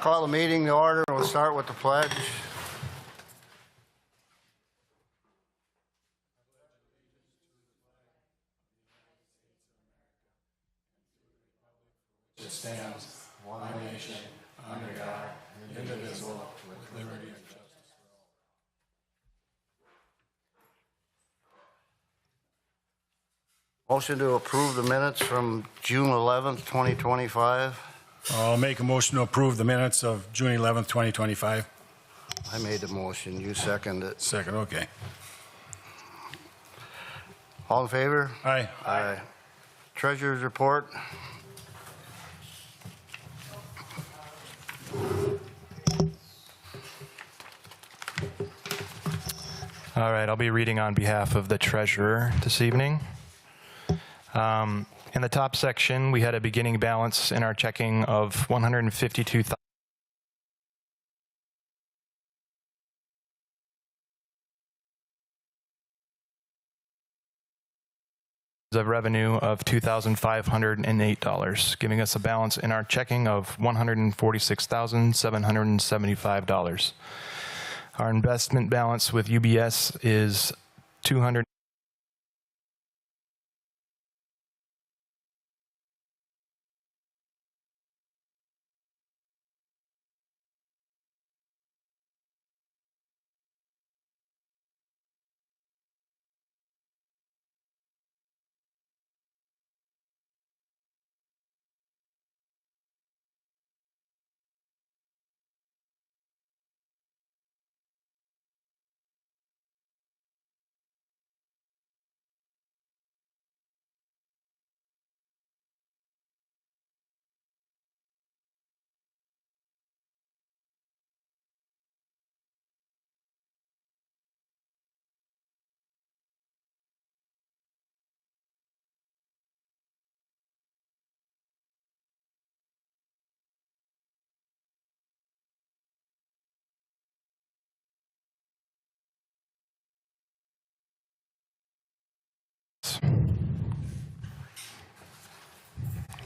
Call the meeting to order. We'll start with the pledge. It stands one nation under God, indivisible, with liberty and justice for all. Motion to approve the minutes from June 11th, 2025. I'll make a motion to approve the minutes of June 11th, 2025. I made the motion. You seconded it. Second, okay. All in favor? Aye. Aye. Treasurer's report. All right, I'll be reading on behalf of the treasurer this evening. In the top section, we had a beginning balance in our checking of $152,000 of revenue of $2,508, giving us a balance in our checking of $146,775. Our investment balance with UBS is $200.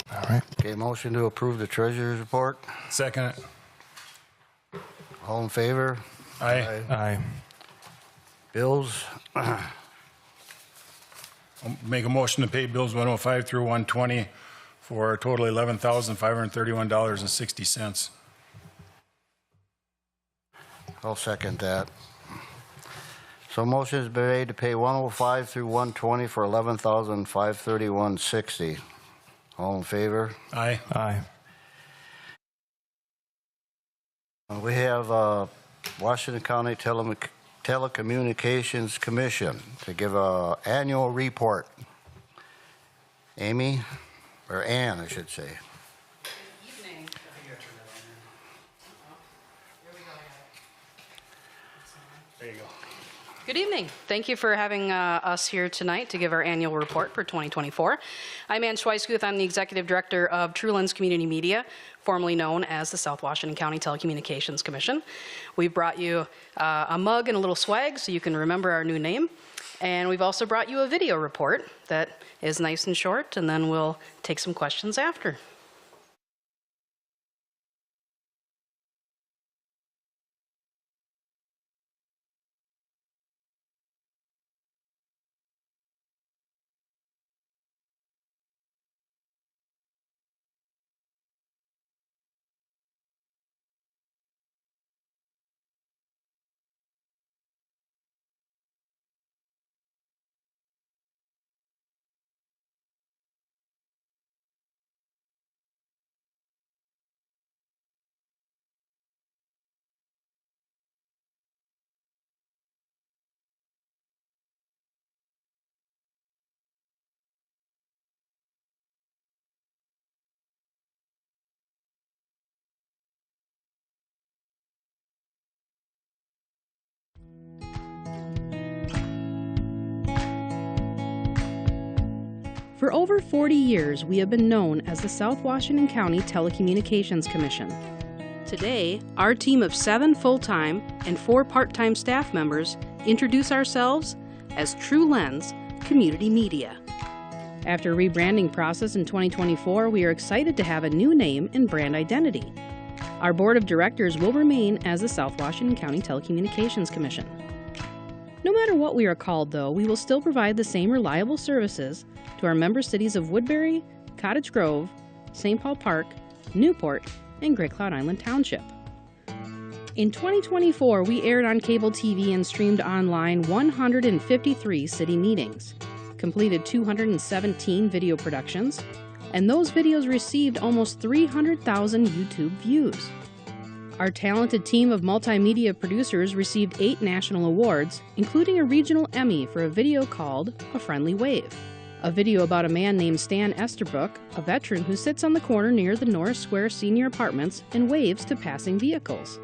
All right. Okay, motion to approve the treasurer's report. Second. All in favor? Aye. Aye. Bills. I'll make a motion to pay bills 105 through 120 for a total $11,531.60. I'll second that. So motion has been made to pay 105 through 120 for $11,531.60. All in favor? Aye. Aye. We have Washington County Telecommunications Commission to give an annual report. Amy, or Ann, I should say. Good evening. There you go. Good evening. Thank you for having us here tonight to give our annual report for 2024. I'm Ann Schweisguth. I'm the Executive Director of TrueLens Community Media, formerly known as the South Washington County Telecommunications Commission. We've brought you a mug and a little swag so you can remember our new name. And we've also brought you a video report that is nice and short, and then we'll take some questions after. For over 40 years, we have been known as the South Washington County Telecommunications Commission. Today, our team of 7 full-time and 4 part-time staff members introduce ourselves as TrueLens Community Media. After a rebranding process in 2024, we are excited to have a new name and brand identity. Our board of directors will remain as the South Washington County Telecommunications Commission. No matter what we are called, though, we will still provide the same reliable services to our member cities of Woodbury, Cottage Grove, St. Paul Park, Newport, and Great Cloud Island Township. In 2024, we aired on cable TV and streamed online 153 city meetings, completed 217 video productions, and those videos received almost 300,000 YouTube views. Our talented team of multimedia producers received 8 national awards, including a regional Emmy for a video called A Friendly Wave, a video about a man named Stan Esterbrook, a veteran who sits on the corner near the Norris Square Senior Apartments and waves to passing vehicles.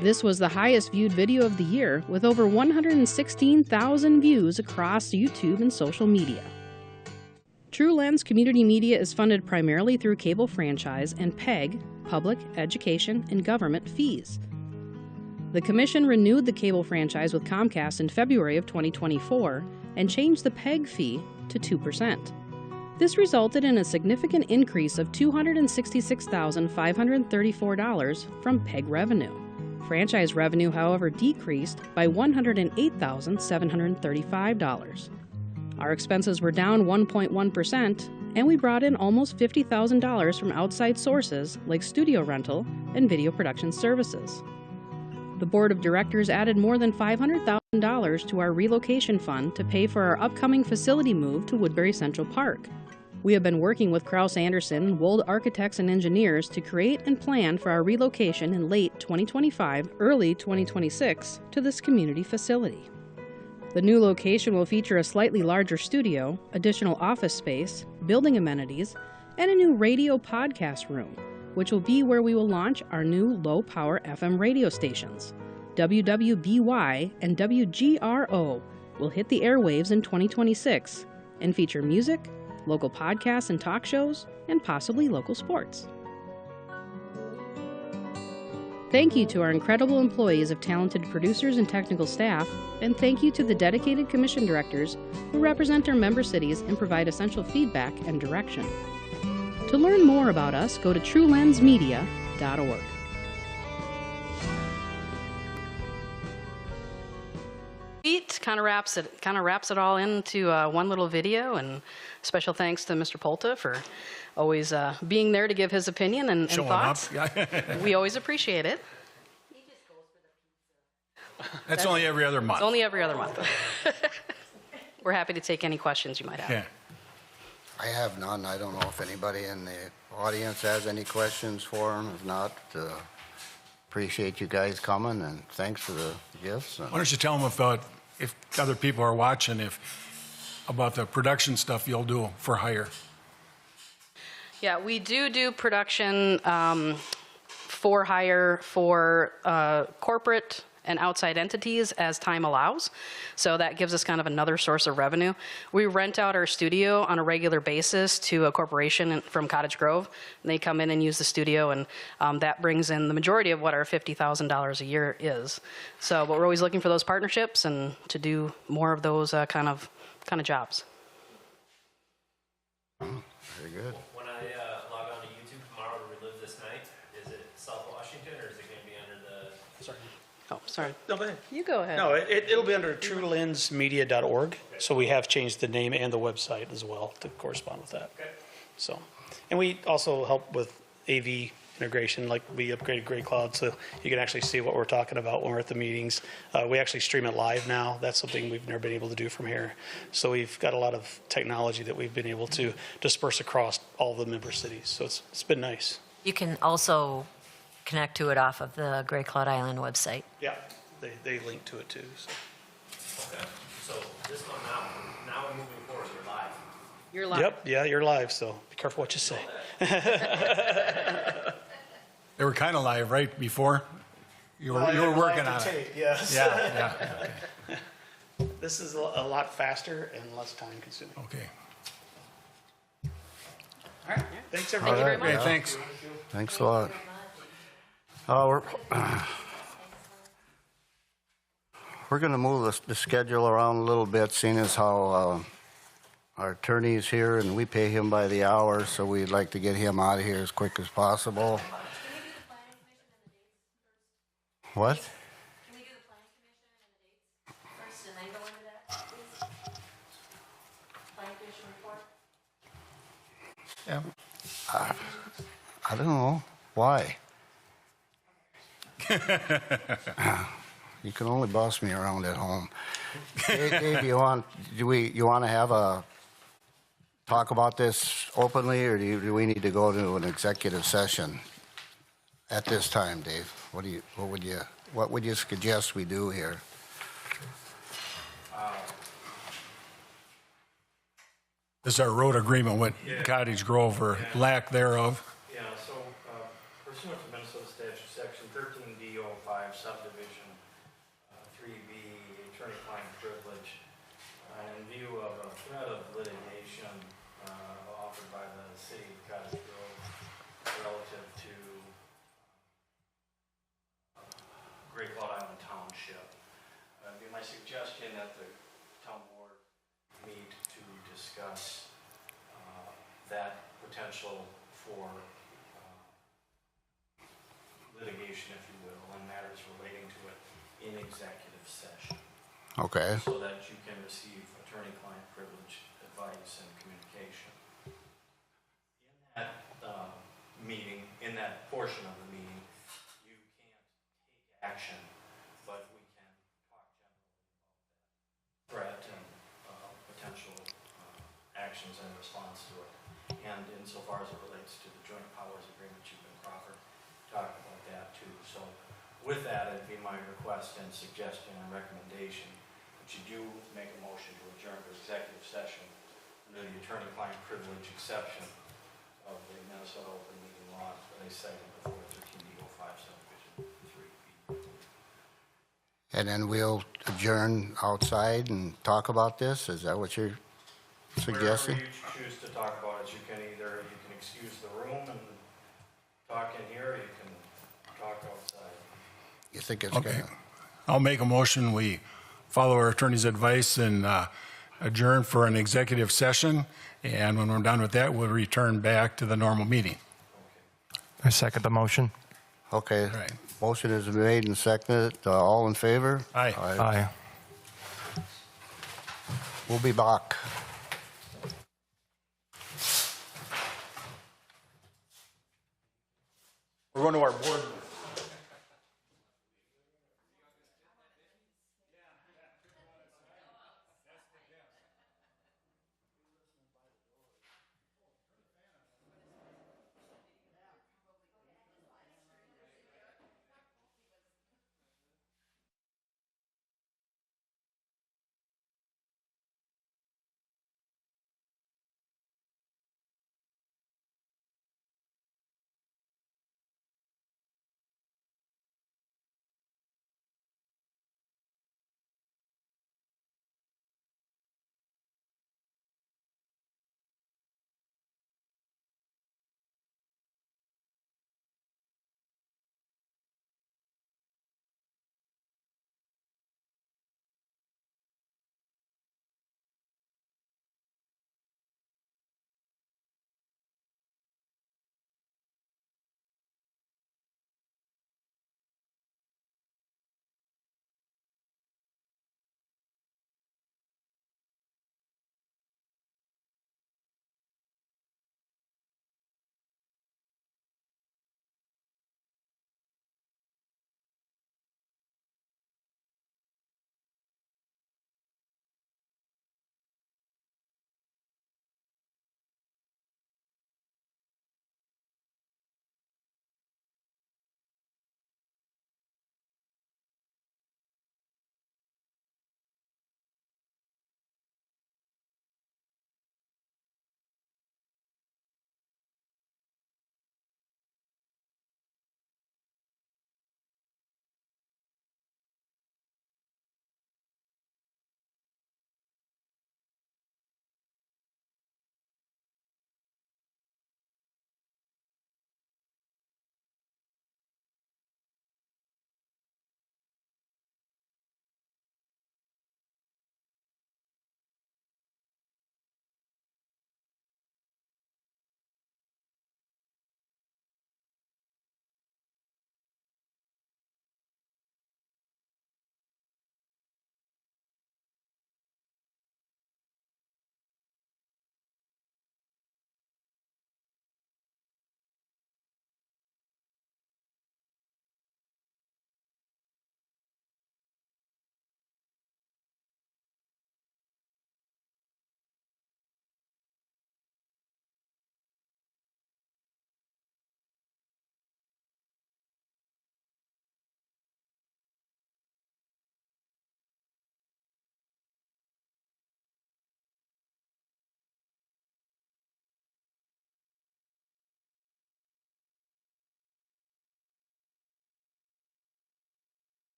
This was the highest viewed video of the year, with over 116,000 views across YouTube and social media. TrueLens Community Media is funded primarily through cable franchise and PEG, public, education, and government fees. The Commission renewed the cable franchise with Comcast in February of 2024 and changed the PEG fee to 2%. This resulted in a significant increase of $266,534 from PEG revenue. Franchise revenue, however, decreased by $108,735. Our expenses were down 1.1%, and we brought in almost $50,000 from outside sources like studio rental and video production services. The board of directors added more than $500,000 to our relocation fund to pay for our upcoming facility move to Woodbury Central Park. We have been working with Krause Anderson and Wold Architects and Engineers to create and plan for our relocation in late 2025, early 2026 to this community facility. The new location will feature a slightly larger studio, additional office space, building amenities, and a new radio podcast room, which will be where we will launch our new low-power FM radio stations. WWBY and WGRO will hit the airwaves in 2026 and feature music, local podcasts and talk shows, and possibly local sports. Thank you to our incredible employees of talented producers and technical staff, and thank you to the dedicated commission directors who represent our member cities and provide essential feedback and direction. To learn more about us, go to TrueLensMedia.org. It kind of wraps it all into one little video, and special thanks to Mr. Polta for always being there to give his opinion and Showing thoughts. up. We always appreciate it. That's only every other month. It's only every other month. We're happy to take any questions you might have. Yeah. I have none. I don't know if anybody in the audience has any questions for him. If not, appreciate you guys coming, and thanks for the gifts. Why don't you tell them if other people are watching, about the production stuff you'll do for hire? Yeah, we do production for hire for corporate and outside entities as time allows. So that gives us kind of another source of revenue. We rent out our studio on a regular basis to a corporation from Cottage Grove. And they come in and use the studio, and that brings in the majority of what our $50,000 a year is. So, but we're always looking for those partnerships and to do more of those kind of jobs. Very good. When I log on to YouTube tomorrow to relive this night, is it South Washington or is it going to be under the... Sorry. Oh, sorry. No, go ahead. You go ahead. No, it'll be under TrueLensMedia.org. So we have changed the name and the website as well to correspond with that. Okay. So, and we also help with AV integration, like we upgraded Great Cloud so you can actually see what we're talking about when we're at the meetings. We actually stream it live now. That's something we've never been able to do from here. So we've got a lot of technology that we've been able to disperse across all the member cities. So it's been nice. You can also connect to it off of the Great Cloud Island website. Yeah, they link to it too. So. Okay. So this one now we're moving forward. We're live. You're live. Yep, yeah, you're live, so be careful what you say. They were kind of live right before. You were working on it. Yes. Yeah. Okay. This is a lot faster and less time consuming. Okay. All right. Thanks, Thank everybody. you very much. Okay, thanks. Thanks a lot. We're going to move the schedule around a little bit, seeing as how our attorney is here and we pay him by the hour, so we'd like to get him out of here as quick as possible. What? Can we do the planning commission and the dates first and then go into that, please? Planning commission report? I don't know. Why? You can only boss me around at home. Dave, you want to have a talk about this openly, or do we need to go to an executive session at this time, Dave? What would you suggest we do here? This is our road agreement with Cottage Grove, or lack thereof. Yeah, so pursuant to Minnesota statute, section 13D05 subdivision 3B, attorney-client privilege, in view of a threat of litigation offered by the city of Cottage Grove relative to Great Cloud Island Township. It'd be my suggestion that the town board meet to discuss that potential for litigation, if you will, and matters relating to it in executive session, Okay. so that you can receive attorney-client privilege advice and communication. In that meeting, in that portion of the meeting, you can't take action, but we can talk generally about that threat and potential actions in response to it. And insofar as it relates to the joint powers agreement, you've been proffered, talk about that too. So with that, it'd be my request and suggestion and recommendation that you do make a motion to adjourn to executive session under the attorney-client privilege exception of the Minnesota Open Meeting Law that I cited before, 13D05 subdivision 3B. And then we'll adjourn outside and talk about this? Is that what you're suggesting? Wherever you choose to talk about it, you can excuse the room and talk in here, or you can talk outside. You think it's Okay. gonna? I'll make a motion, we follow our attorney's advice and adjourn for an executive session, and when we're done with that, we'll return back to the normal meeting. I second the motion. Okay. Right. Motion is made and seconded. All in favor? Aye. Aye. We'll be back. We're going to our board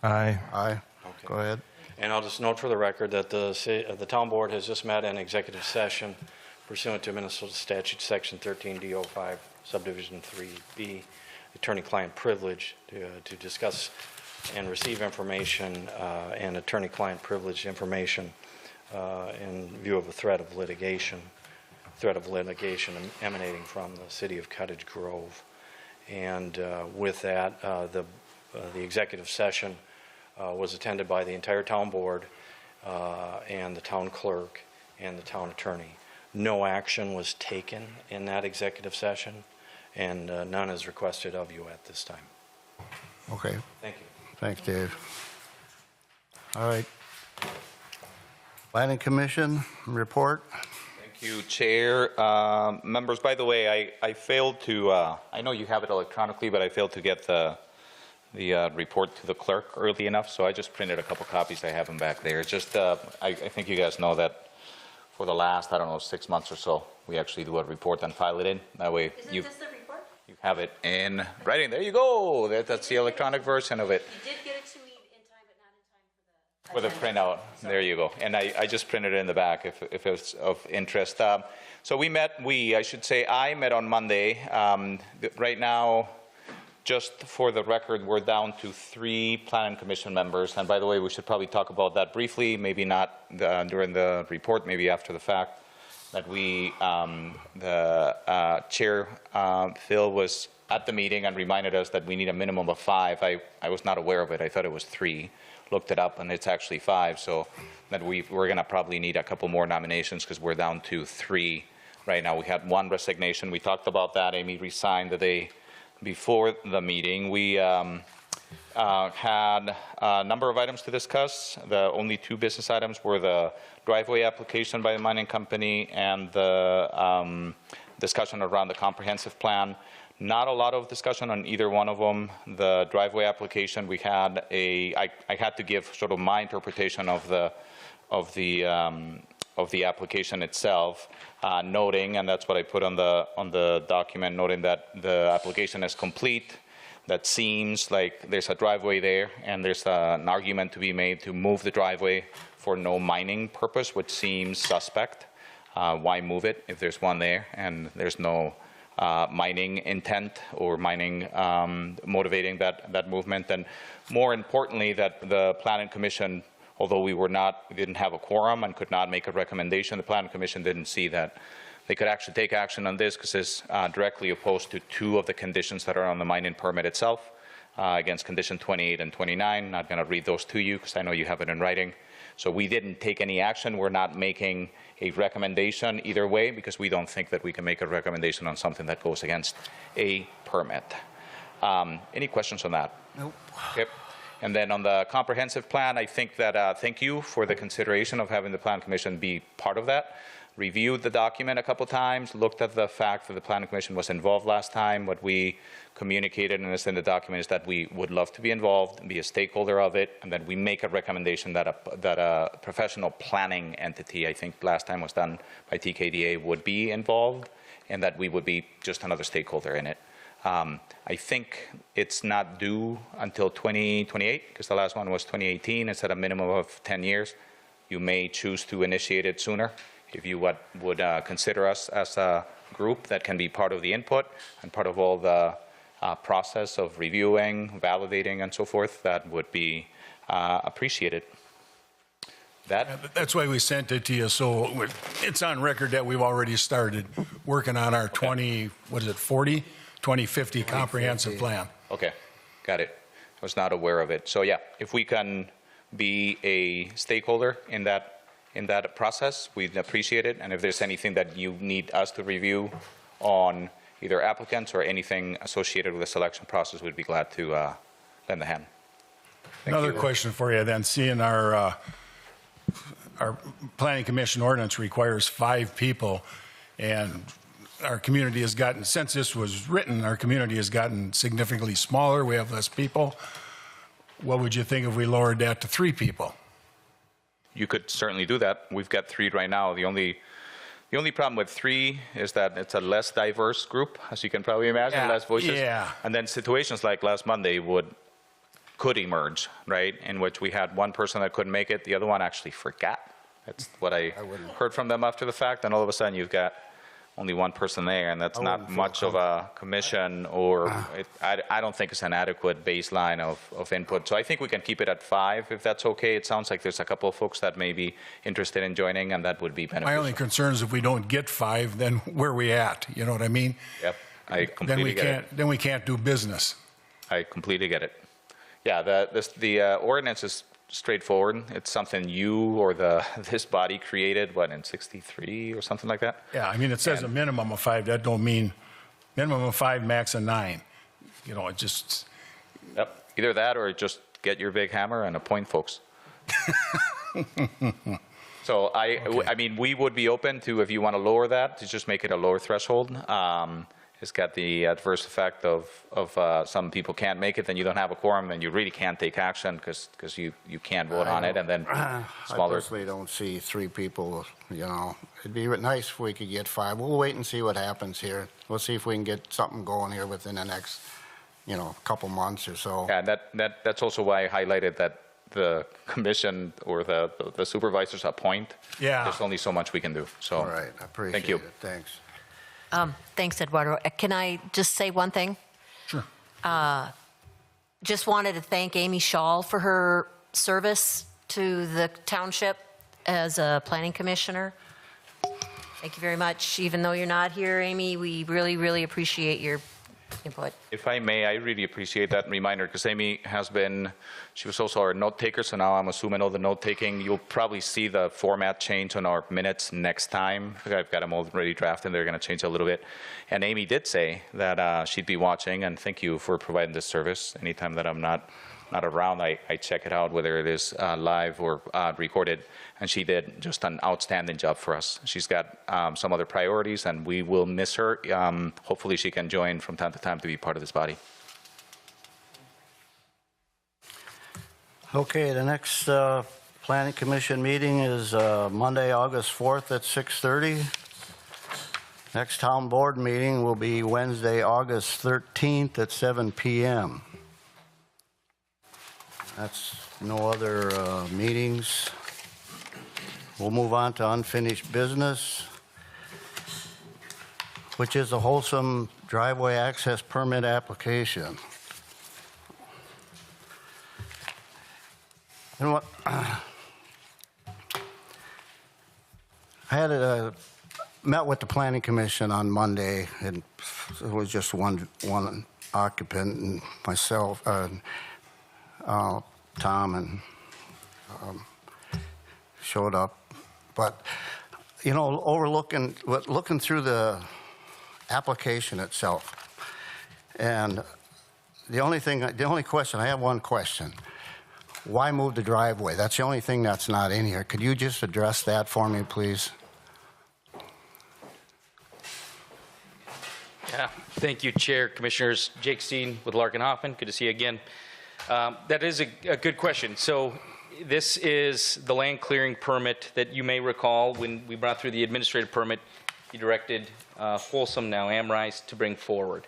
Aye. Aye. Okay. Go ahead. And I'll just note for the record that the town board has just met in executive session pursuant to Minnesota statute section 13D05 subdivision 3B, attorney-client privilege to discuss and receive information and attorney-client privilege information in view of a threat of litigation emanating from the city of Cottage Grove. And with that, the executive session was attended by the entire town board and the town clerk and the town attorney. No action was taken in that executive session, and none is requested of you at this time. Okay. Thank you. Thanks, Dave. All right. Planning Commission report. Thank you, Chair. Members, by the way, I failed to, I know you have it electronically, but I failed to get the report to the clerk early enough, so I just printed a couple copies. I have them back there. Just, I think you guys know that for the last, I don't know, 6 months or so, we actually do a report and file it in. That way Isn't this the report? you have it in writing. There you go. That's the electronic version of it. You did get it to me in time, but not in time For the printout, there you go. And I just printed it in the back if it's of interest. So we met, I should say I met on Monday. Right now, just for the record, we're down to 3 Planning Commission members. And by the way, we should probably talk about that briefly, maybe not during the report, maybe after the fact. That the chair, Phil, was at the meeting and reminded us that we need a minimum of 5. I was not aware of it. I thought it was 3. Looked it up, and it's actually 5. So that we're going to probably need a couple more nominations because we're down to 3 right now. We had 1 resignation. We talked about that. Amy resigned the day before the meeting. We had a number of items to discuss. The only 2 business items were the driveway application by the mining company and the discussion around the comprehensive plan. Not a lot of discussion on either one of them. The driveway application, we had I had to give sort of my interpretation of the application itself, noting, and that's what I put on the document, noting that the application is complete. That seems like there's a driveway there, and there's an argument to be made to move the driveway for no mining purpose, which seems suspect. Why move it if there's one there and there's no mining intent or mining motivating that movement? And more importantly, that the Planning Commission, although we didn't have a quorum and could not make a recommendation, the Planning Commission didn't see that they could actually take action on this because it's directly opposed to 2 of the conditions that are on the mining permit itself, against condition 28 and 29. Not going to read those to you because I know you have it in writing. So we didn't take any action. We're not making a recommendation either way because we don't think that we can make a recommendation on something that goes against a permit. Any questions on that? Nope. Okay. And then on the comprehensive plan, I think that thank you for the consideration of having the Plan Commission be part of that. Reviewed the document a couple times, looked at the fact that the Planning Commission was involved last time. What we communicated, and it's in the document, is that we would love to be involved and be a stakeholder of it, and then we make a recommendation that a professional planning entity, I think last time was done by TKDA, would be involved, and that we would be just another stakeholder in it. I think it's not due until 2028, because the last one was 2018. It's at a minimum of 10 years. You may choose to initiate it sooner if you would consider us as a group that can be part of the input and part of all the process of reviewing, validating, and so forth. That would be appreciated. That's why we sent it to you, so it's on record that we've already started working on our 2050 comprehensive plan. Okay, got it. I was not aware of it. So yeah, if we can be a stakeholder in that process, we'd appreciate it. And if there's anything that you need us to review on either applicants or anything associated with the selection process, we'd be glad to lend a hand. Another question for you then, seeing our Planning Commission ordinance requires 5 people, and our community has gotten, since this was written, our community has gotten significantly smaller. We have less people. What would you think if we lowered that to 3 people? You could certainly do that. We've got 3 right now. The only problem with 3 is that it's a less diverse group, as you can probably imagine, less voices. Yeah. And then situations like last Monday could emerge, right? In which we had one person that couldn't make it, the other one actually forgot. That's what I heard from them after the fact, and all of a sudden you've got only one person there, and that's not much of a commission, or I don't think it's an adequate baseline of input. So I think we can keep it at 5 if that's okay. It sounds like there's a couple of folks that may be interested in joining, and that would be beneficial. My only concern is if we don't get 5, then where are we at? You know what I mean? Yep, I completely get it. Then we can't do business. I completely get it. Yeah, the ordinance is straightforward. It's something you or this body created, what, in 63 or something like that? Yeah, I mean, it says a minimum of 5. That don't mean minimum of 5, max of 9. You know, it just... Yep, either that or just get your big hammer and appoint folks. So I mean, we would be open to, if you want to lower that, to just make it a lower threshold. It's got the adverse effect of some people can't make it, then you don't have a quorum, then you really can't take action because you can't vote on it, and then smaller. I personally don't see 3 people, you know. It'd be nice if we could get 5. We'll wait and see what happens here. We'll see if we can get something going here within the next, you know, couple months or so. Yeah, that's also why I highlighted that the commission or the supervisors appoint. Yeah. There's only so much we can do, so. All right, I appreciate Thank you. it. Thanks. Thanks, Eduardo. Can I just say one thing? Sure. Just wanted to thank Amy Shaw for her service to the township as a planning commissioner. Thank you very much. Even though you're not here, Amy, we really, really appreciate your input. If I may, I really appreciate that reminder, because Amy has been, she was also our note taker, so now I'm assuming all the note taking. You'll probably see the format change on our minutes next time. I've got them already drafted, they're going to change a little bit. And Amy did say that she'd be watching, and thank you for providing this service. Anytime that I'm not around, I check it out, whether it is live or recorded. And she did just an outstanding job for us. She's got some other priorities, and we will miss her. Hopefully she can join from time to time to be part of this body. Okay, the next planning commission meeting is Monday, August 4th at 6:30. Next town board meeting will be Wednesday, August 13th at 7 p.m. That's no other meetings. We'll move on to unfinished business, which is a Holcim driveway access permit application. And what I had met with the planning commission on Monday, and it was just one occupant and myself, Tom, and showed up. But, you know, looking through the application itself, and the only question, I have one question. Why move the driveway? That's the only thing that's not in here. Could you just address that for me, please? Yeah, thank you, Chair, Commissioners. Jake Steen with Larkin Hoffman. Good to see you again. That is a good question. So this is the land clearing permit that you may recall when we brought through the administrative permit. You directed Holcim, now Amrise, to bring forward.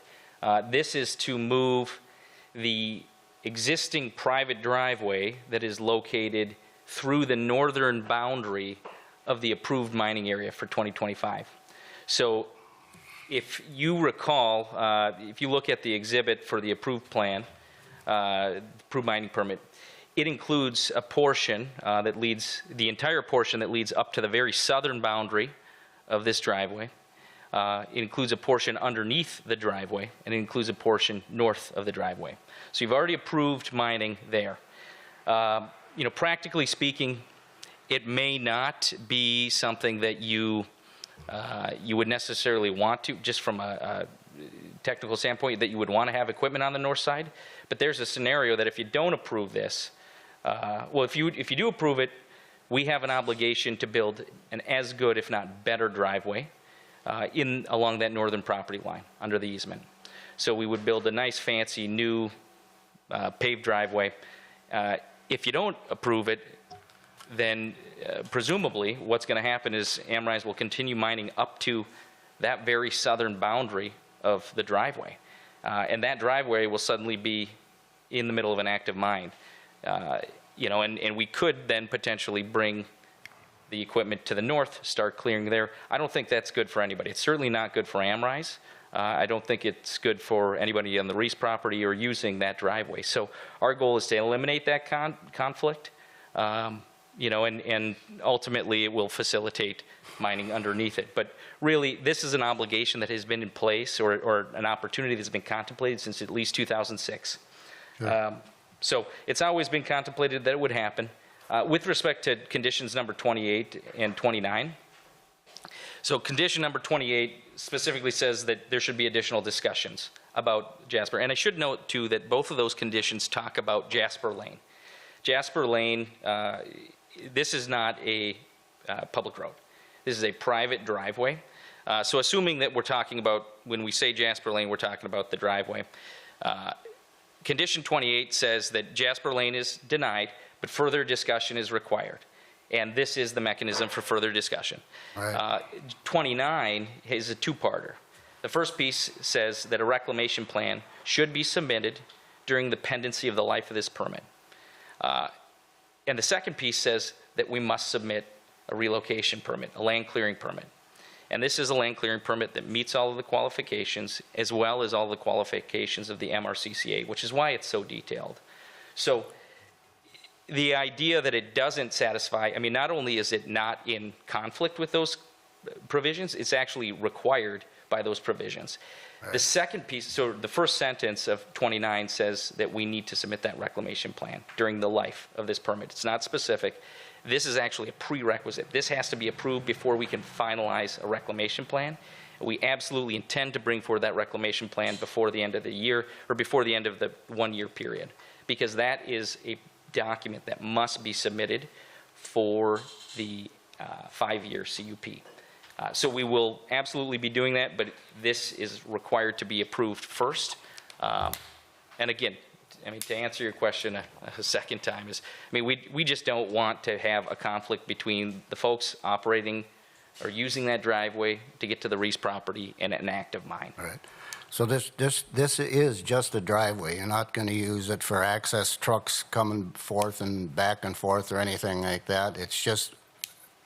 This is to move the existing private driveway that is located through the northern boundary of the approved mining area for 2025. So if you recall, if you look at the exhibit for the approved plan, approved mining permit, it includes a portion that leads, the entire portion that leads up to the very southern boundary of this driveway. It includes a portion underneath the driveway, and it includes a portion north of the driveway. So you've already approved mining there. You know, practically speaking, it may not be something that you would necessarily want to, just from a technical standpoint, that you would want to have equipment on the north side. But there's a scenario that if you don't approve this, well, if you do approve it, we have an obligation to build an as good, if not better, driveway along that northern property line under the easement. So we would build a nice, fancy, new paved driveway. If you don't approve it, then presumably what's going to happen is Amrise will continue mining up to that very southern boundary of the driveway. And that driveway will suddenly be in the middle of an active mine. You know, and we could then potentially bring the equipment to the north, start clearing there. I don't think that's good for anybody. It's certainly not good for Amrise. I don't think it's good for anybody on the Reese property or using that driveway. So our goal is to eliminate that conflict, you know, and ultimately it will facilitate mining underneath it. But really, this is an obligation that has been in place, or an opportunity that's been contemplated since at least 2006. Sure. So it's always been contemplated that it would happen. With respect to conditions number 28 and 29, so condition number 28 specifically says that there should be additional discussions about Jasper. And I should note, too, that both of those conditions talk about Jasper Lane. Jasper Lane, this is not a public road. This is a private driveway. So assuming that we're talking about, when we say Jasper Lane, we're talking about the driveway. Condition 28 says that Jasper Lane is denied, but further discussion is required. And this is the mechanism for further discussion. Right. 29 is a two-parter. The first piece says that a reclamation plan should be submitted during the pendency of the life of this permit. And the second piece says that we must submit a relocation permit, a land clearing permit. And this is a land clearing permit that meets all of the qualifications, as well as all the qualifications of the MRCCA, which is why it's so detailed. So the idea that it doesn't satisfy, I mean, not only is it not in conflict with those provisions, it's actually required by those provisions. Right. The second piece, so the first sentence of 29 says that we need to submit that reclamation plan during the life of this permit. It's not specific. This is actually a prerequisite. This has to be approved before we can finalize a reclamation plan. We absolutely intend to bring forward that reclamation plan before the end of the year, or before the end of the one-year period, because that is a document that must be submitted for the 5-year CUP. So we will absolutely be doing that, but this is required to be approved first. And again, I mean, to answer your question a second time is, I mean, we just don't want to have a conflict between the folks operating or using that driveway to get to the Reese property and an active mine. Right. So this is just a driveway. You're not going to use it for access trucks coming forth and back and forth or anything like that. It's just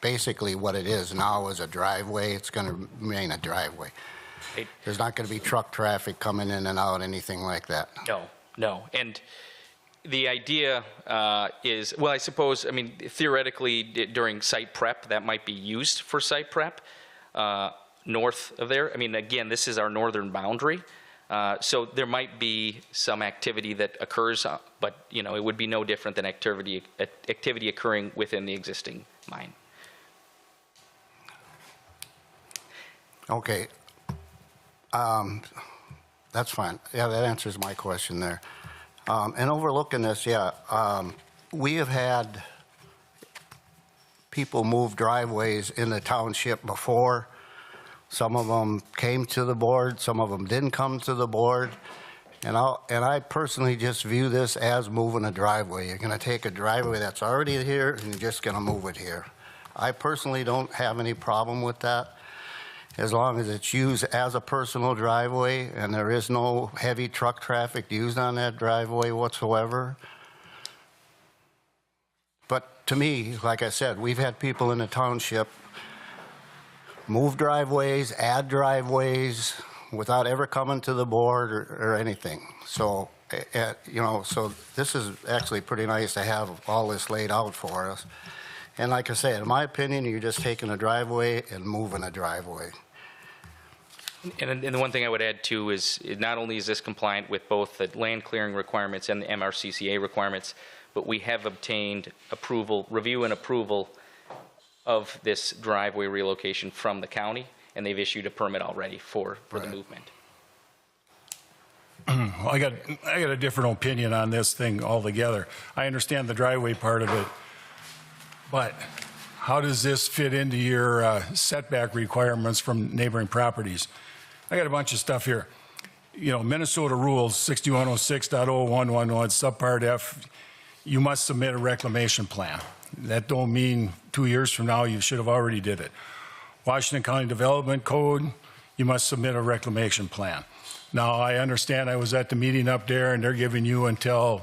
basically what it is now is a driveway. It's going to remain a driveway. There's not going to be truck traffic coming in and out, anything like that. No. And the idea is, well, I suppose, I mean, theoretically, during site prep, that might be used for site prep north of there. I mean, again, this is our northern boundary. So there might be some activity that occurs, but, you know, it would be no different than activity occurring within the existing mine. Okay. That's fine. Yeah, that answers my question there. And overlooking this, we have had people move driveways in the township before. Some of them came to the board, some of them didn't come to the board. And I personally just view this as moving a driveway. You're going to take a driveway that's already here and you're just going to move it here. I personally don't have any problem with that, as long as it's used as a personal driveway and there is no heavy truck traffic used on that driveway whatsoever. But to me, like I said, we've had people in the township move driveways, add driveways without ever coming to the board or anything. So, you know, so this is actually pretty nice to have all this laid out for us. And like I said, in my opinion, you're just taking a driveway and moving a driveway. And the one thing I would add too is, not only is this compliant with both the land clearing requirements and the MRCCA requirements, but we have obtained approval, review and approval of this driveway relocation from the county, and they've issued a permit already for the movement. Well, I got a different opinion on this thing altogether. I understand the driveway part of it, but how does this fit into your setback requirements from neighboring properties? I got a bunch of stuff here. You know, Minnesota rules 6106.0111 subpart F, you must submit a reclamation plan. That don't mean 2 years from now you should have already did it. Washington County Development Code, you must submit a reclamation plan. Now, I understand I was at the meeting up there, and they're giving you until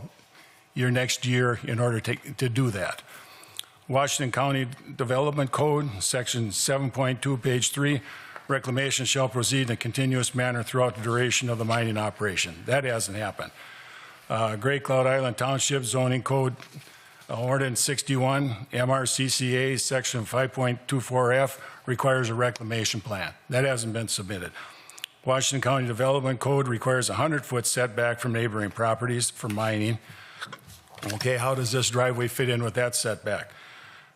your next year in order to do that. Washington County Development Code, Section 7.2, page 3, reclamation shall proceed in a continuous manner throughout the duration of the mining operation. That hasn't happened. Great Cloud Island Township Zoning Code, Ordinance 61, MRCCA, Section 5.24F, requires a reclamation plan. That hasn't been submitted. Washington County Development Code requires a 100-foot setback from neighboring properties for mining. Okay, how does this driveway fit in with that setback?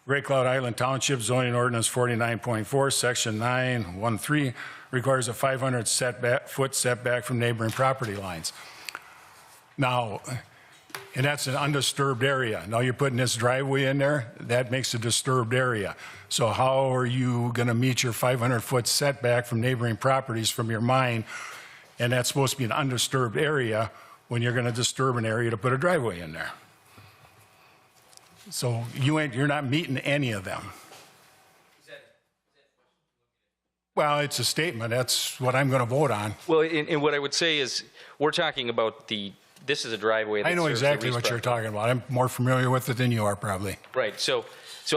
Great Cloud Island Township Zoning Ordinance 49.4, Section 913, requires a 500-foot setback from neighboring property lines. Now, and that's an undisturbed area. Now you're putting this driveway in there, that makes a disturbed area. So how are you going to meet your 500-foot setback from neighboring properties from your mine, and that's supposed to be an undisturbed area, when you're going to disturb an area to put a driveway in there? So you're not meeting any of them. Well, it's a statement. That's what I'm going to vote on. Well, and what I would say is, we're talking about this is a driveway that I know serves exactly the what you're property. talking about. I'm more familiar with it than you are, probably. Right, so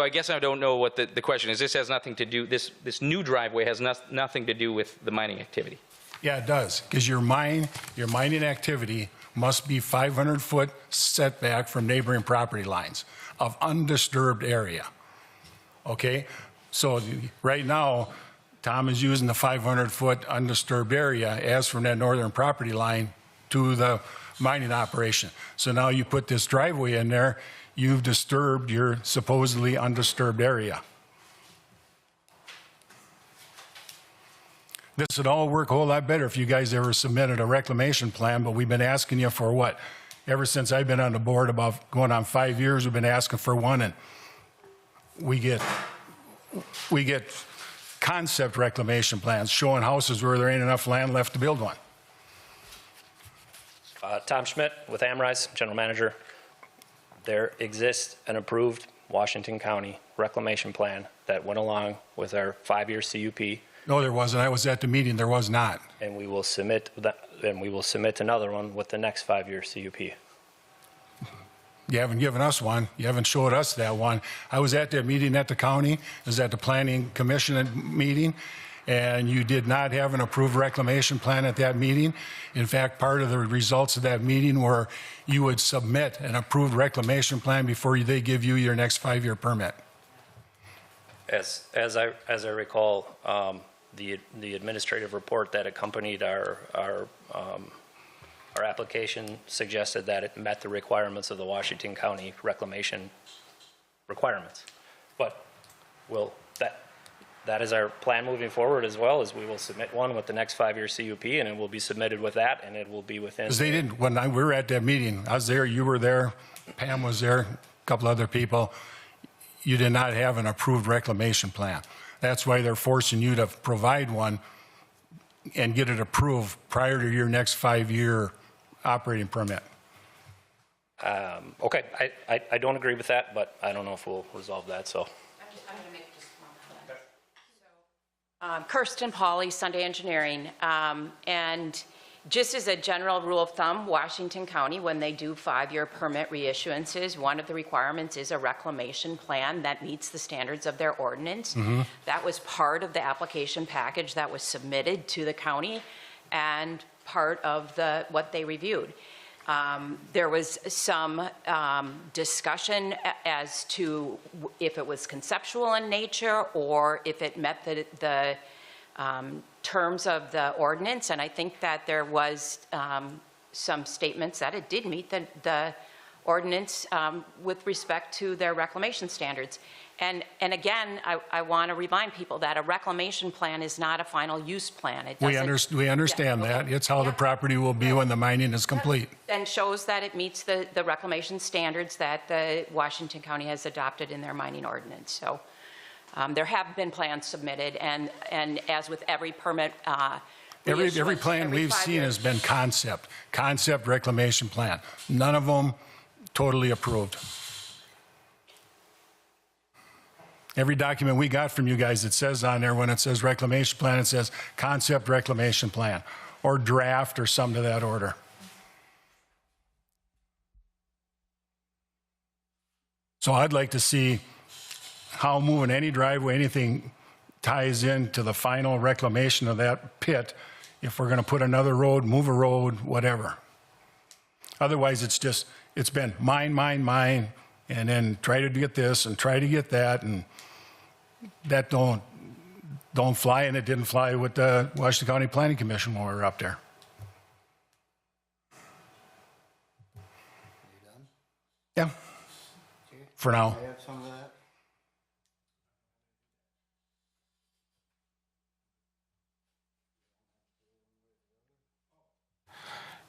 I guess I don't know what the question is. This has nothing to do, this new driveway has nothing to do with the mining activity. Yeah, it does, because your mining activity must be 500-foot setback from neighboring property lines of undisturbed area. Okay? So right now, Tom is using the 500-foot undisturbed area as from that northern property line to the mining operation. So now you put this driveway in there, you've disturbed your supposedly undisturbed area. This would all work a whole lot better if you guys ever submitted a reclamation plan, but we've been asking you for what? Ever since I've been on the board, about going on 5 years, we've been asking for one, and we get concept reclamation plans showing houses where there ain't enough land left to build one. Tom Schmidt with Amrise, General Manager. There exists an approved Washington County reclamation plan that went along with our 5-year CUP. No, there wasn't. I was at the meeting. There was not. And we will submit another one with the next 5-year CUP. You haven't given us one. You haven't showed us that one. I was at that meeting at the county. I was at the planning commission meeting, and you did not have an approved reclamation plan at that meeting. In fact, part of the results of that meeting were you would submit an approved reclamation plan before they give you your next 5-year permit. As I recall, the administrative report that accompanied our application suggested that it met the requirements of the Washington County reclamation requirements. But that is our plan moving forward as well, as we will submit one with the next 5-year CUP, and it will be submitted with that, and it will be within. Because they didn't, we were at that meeting, I was there, you were there, Pam was there, a couple other people. You did not have an approved reclamation plan. That's why they're forcing you to provide one and get it approved prior to your next 5-year operating permit. Okay, I don't agree with that, but I don't know if we'll resolve that, so. I'm going to make just one comment. Kirsten Pauley, Sunday Engineering, and just as a general rule of thumb, Washington County, when they do 5-year permit reissuances, one of the requirements is a reclamation plan that meets the standards of their ordinance. Mm-hmm. That was part of the application package that was submitted to the county and part of what they reviewed. There was some discussion as to if it was conceptual in nature or if it met the terms of the ordinance, and I think that there was some statements that it did meet the ordinance with respect to their reclamation standards. And again, I want to remind people that a reclamation plan is not a final use plan. It We understand that. It's how the property will be when the mining is complete. And shows that it meets the reclamation standards that the Washington County has adopted in their mining ordinance. So there have been plans submitted, and as with every permit, every plan we've seen has been concept reclamation plan. None of them totally approved. Every document we got from you guys, it says on there, when it says reclamation plan, it says concept reclamation plan, or draft, or something to that order. So I'd like to see how moving any driveway, anything ties into the final reclamation of that pit, if we're going to put another road, move a road, whatever. Otherwise, it's been mine, and then try to get this and try to get that, and that don't fly, and it didn't fly with the Washington County Planning Commission when we were up there. Yeah, for now. Add some of that?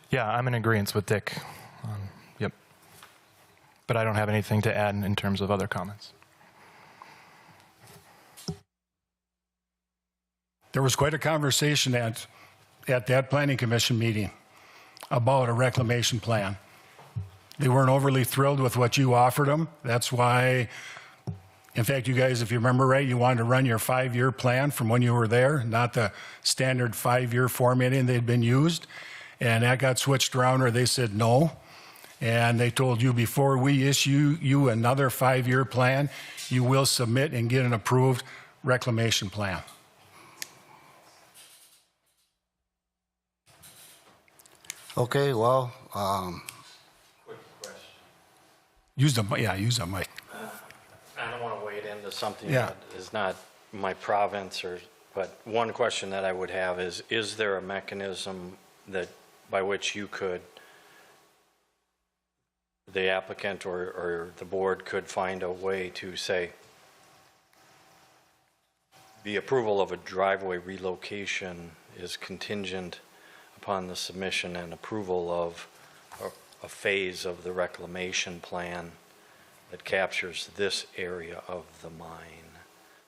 Yeah, I'm in agreement with Dick. Yep. But I don't have anything to add in terms of other comments. There was quite a conversation at that planning commission meeting about a reclamation plan. They weren't overly thrilled with what you offered them. That's why, in fact, you guys, if you remember right, you wanted to run your 5-year plan from when you were there, not the standard 5-year formatting they'd been used. And that got switched around, or they said no. And they told you, before we issue you another 5-year plan, you will submit and get an approved reclamation plan. Okay, well, Quick question. Use the mic. I don't want to wade into something Yeah. that is not my province, but one question that I would have is there a mechanism that, by which you could, the applicant or the board could find a way to say, the approval of a driveway relocation is contingent upon the submission and approval of a phase of the reclamation plan that captures this area of the mine,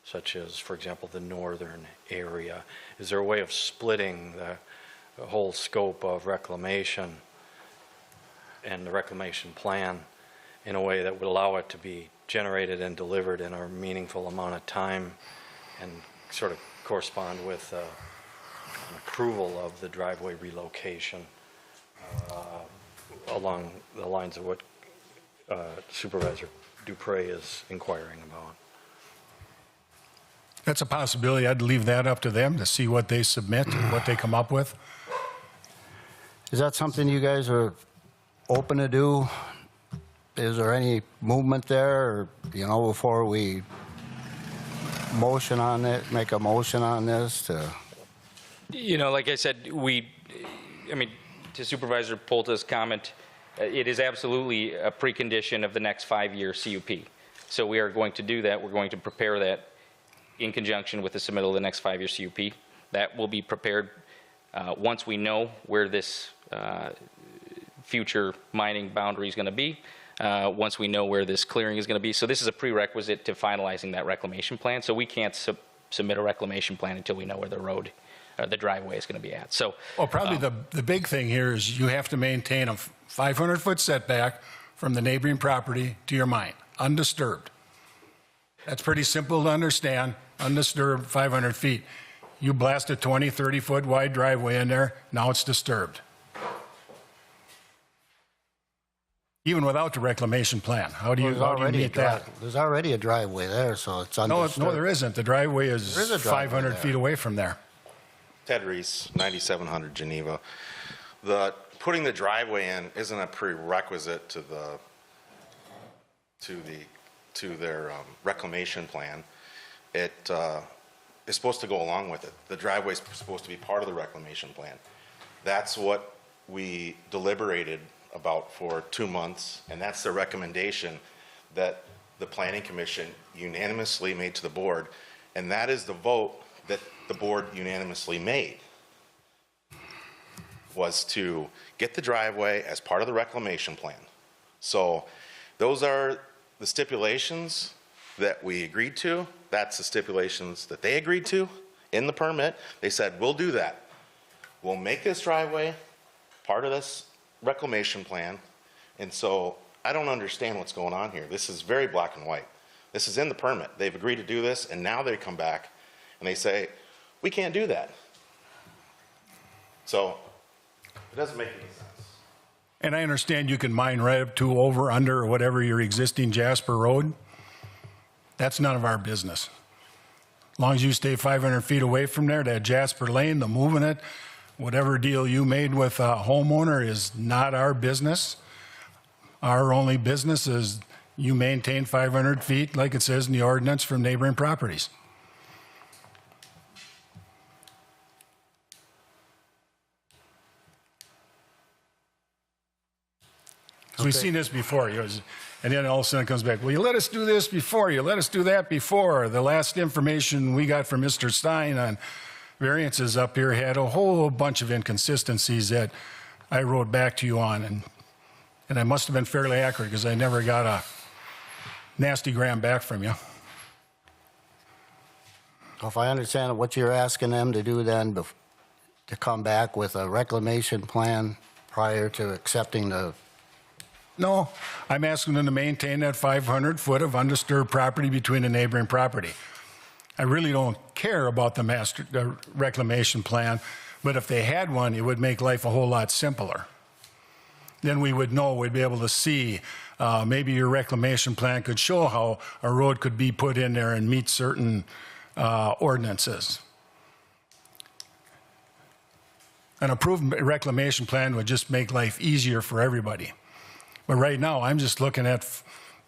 such as, for example, the northern area? Is there a way of splitting the whole scope of reclamation and the reclamation plan in a way that would allow it to be generated and delivered in a meaningful amount of time and sort of correspond with an approval of the driveway relocation along the lines of what Supervisor Dupre is inquiring about? That's a possibility. I'd leave that up to them to see what they submit and what they come up with. is that something you guys are open to do? Is there any movement there, or, before we motion on it, make a motion on this to? Like I said, to Supervisor Polta's comment, it is absolutely a precondition of the next 5-year CUP. So we are going to do that. We're going to prepare that in conjunction with the submittal of the next 5-year CUP. That will be prepared once we know where this future mining boundary is going to be, once we know where this clearing is going to be. So this is a prerequisite to finalizing that reclamation plan. So we can't submit a reclamation plan until we know where the road, the driveway is going to be at. So, Well, probably the big thing here is you have to maintain a 500-foot setback from the neighboring property to your mine, undisturbed. That's pretty simple to understand, undisturbed, 500 feet. You blast a 20, 30-foot wide driveway in there, now it's disturbed. Even without the reclamation plan, how do you meet that? There's already a driveway there, so it's No, undisturbed. there isn't. The driveway is There is a driveway 500 there. feet away from there. Ted Reese, 9700 Geneva. Putting the driveway in isn't a prerequisite to their reclamation plan. It is supposed to go along with it. The driveway is supposed to be part of the reclamation plan. That's what we deliberated about for 2 months, and that's the recommendation that the Planning Commission unanimously made to the board, and that is the vote that the board unanimously made, was to get the driveway as part of the reclamation plan. So those are the stipulations that we agreed to. That's the stipulations that they agreed to in the permit. They said, we'll do that. We'll make this driveway part of this reclamation plan. And so I don't understand what's going on here. This is very black and white. This is in the permit. They've agreed to do this, and now they come back and they say, we can't do that. So it doesn't make any sense. And I understand you can mine right up to over, under, or whatever your existing Jasper Road. That's none of our business. As long as you stay 500 feet away from there, that Jasper Lane, the moving it, whatever deal you made with a homeowner is not our business. Our only business is you maintain 500 feet, like it says in the ordinance, from neighboring properties. So we've seen this before, and then all of a sudden it comes back, well, you let us do this before, you let us do that before. The last information we got from Mr. Stein on variances up here had a whole bunch of inconsistencies that I wrote back to you on, and I must have been fairly accurate because I never got a nasty gram back from you. If I understand it, what you're asking them to do then, to come back with a reclamation plan prior to accepting the... No, I'm asking them to maintain that 500 foot of undisturbed property between the neighboring property. I really don't care about the reclamation plan, but if they had one, it would make life a whole lot simpler. Then we would know, we'd be able to see, maybe your reclamation plan could show how a road could be put in there and meet certain ordinances. An approved reclamation plan would just make life easier for everybody. But right now, I'm just looking at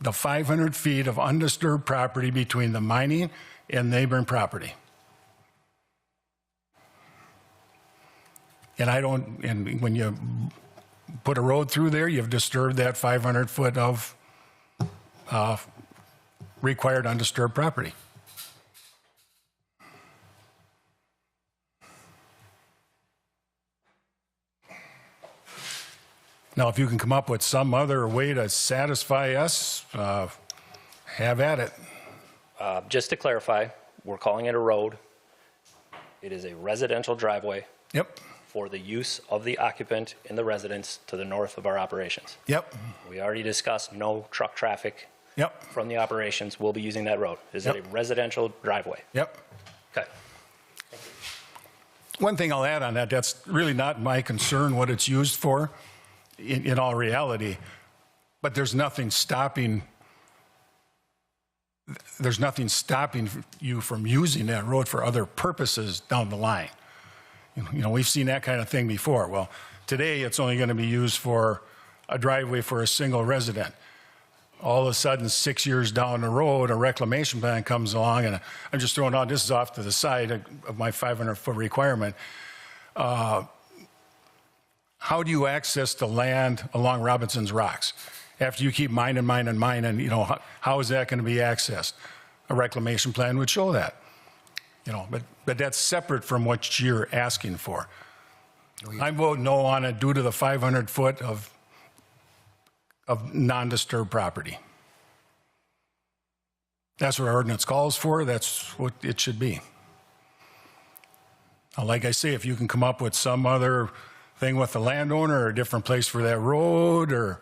the 500 feet of undisturbed property between the mining and neighboring property. And when you put a road through there, you've disturbed that 500 foot of required undisturbed property. Now, if you can come up with some other way to satisfy us, have at it. Just to clarify, we're calling it a road. It is a residential driveway. Yep. For the use of the occupant in the residence to the north of our operations. Yep. We already discussed no truck traffic. Yep. From the operations will be using that road. Is Yep. it a residential driveway? Yep. Okay. One thing I'll add on that, that's really not my concern what it's used for in all reality, but there's nothing stopping you from using that road for other purposes down the line. You know, we've seen that kind of thing before. Well, today it's only going to be used for a driveway for a single resident. All of a sudden, 6 years down the road, a reclamation plan comes along, and I'm just throwing out, this is off to the side of my 500-foot requirement. How do you access the land along Robinson's Rocks? After you keep mining, you know, how is that going to be accessed? A reclamation plan would show that. You know, but that's separate from what you're asking for. I vote no on it due to the 500 foot of non-disturbed property. That's what our ordinance calls for. That's what it should be. Now, like I say, if you can come up with some other thing with the landowner or a different place for that road, or,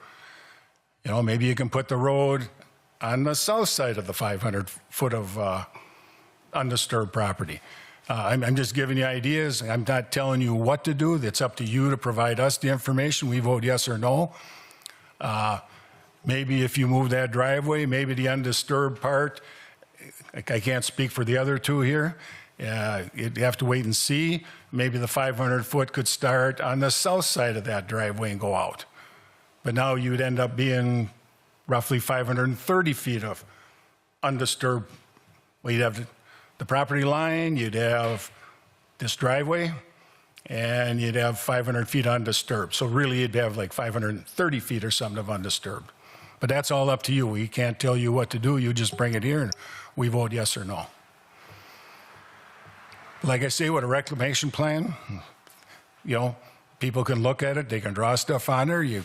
you know, maybe you can put the road on the south side of the 500 foot of undisturbed property. I'm just giving you ideas. I'm not telling you what to do. It's up to you to provide us the information. We vote yes or no. Maybe if you move that driveway, maybe the undisturbed part, I can't speak for the other two here. You'd have to wait and see. Maybe the 500 foot could start on the south side of that driveway and go out. But now you'd end up being roughly 530 feet of undisturbed. Well, you'd have the property line, you'd have this driveway, and you'd have 500 feet undisturbed. So really you'd have like 530 feet or something of undisturbed. But that's all up to you. We can't tell you what to do. You just bring it here and we vote yes or no. Like I say, with a reclamation plan, you know, people can look at it, they can draw stuff on there.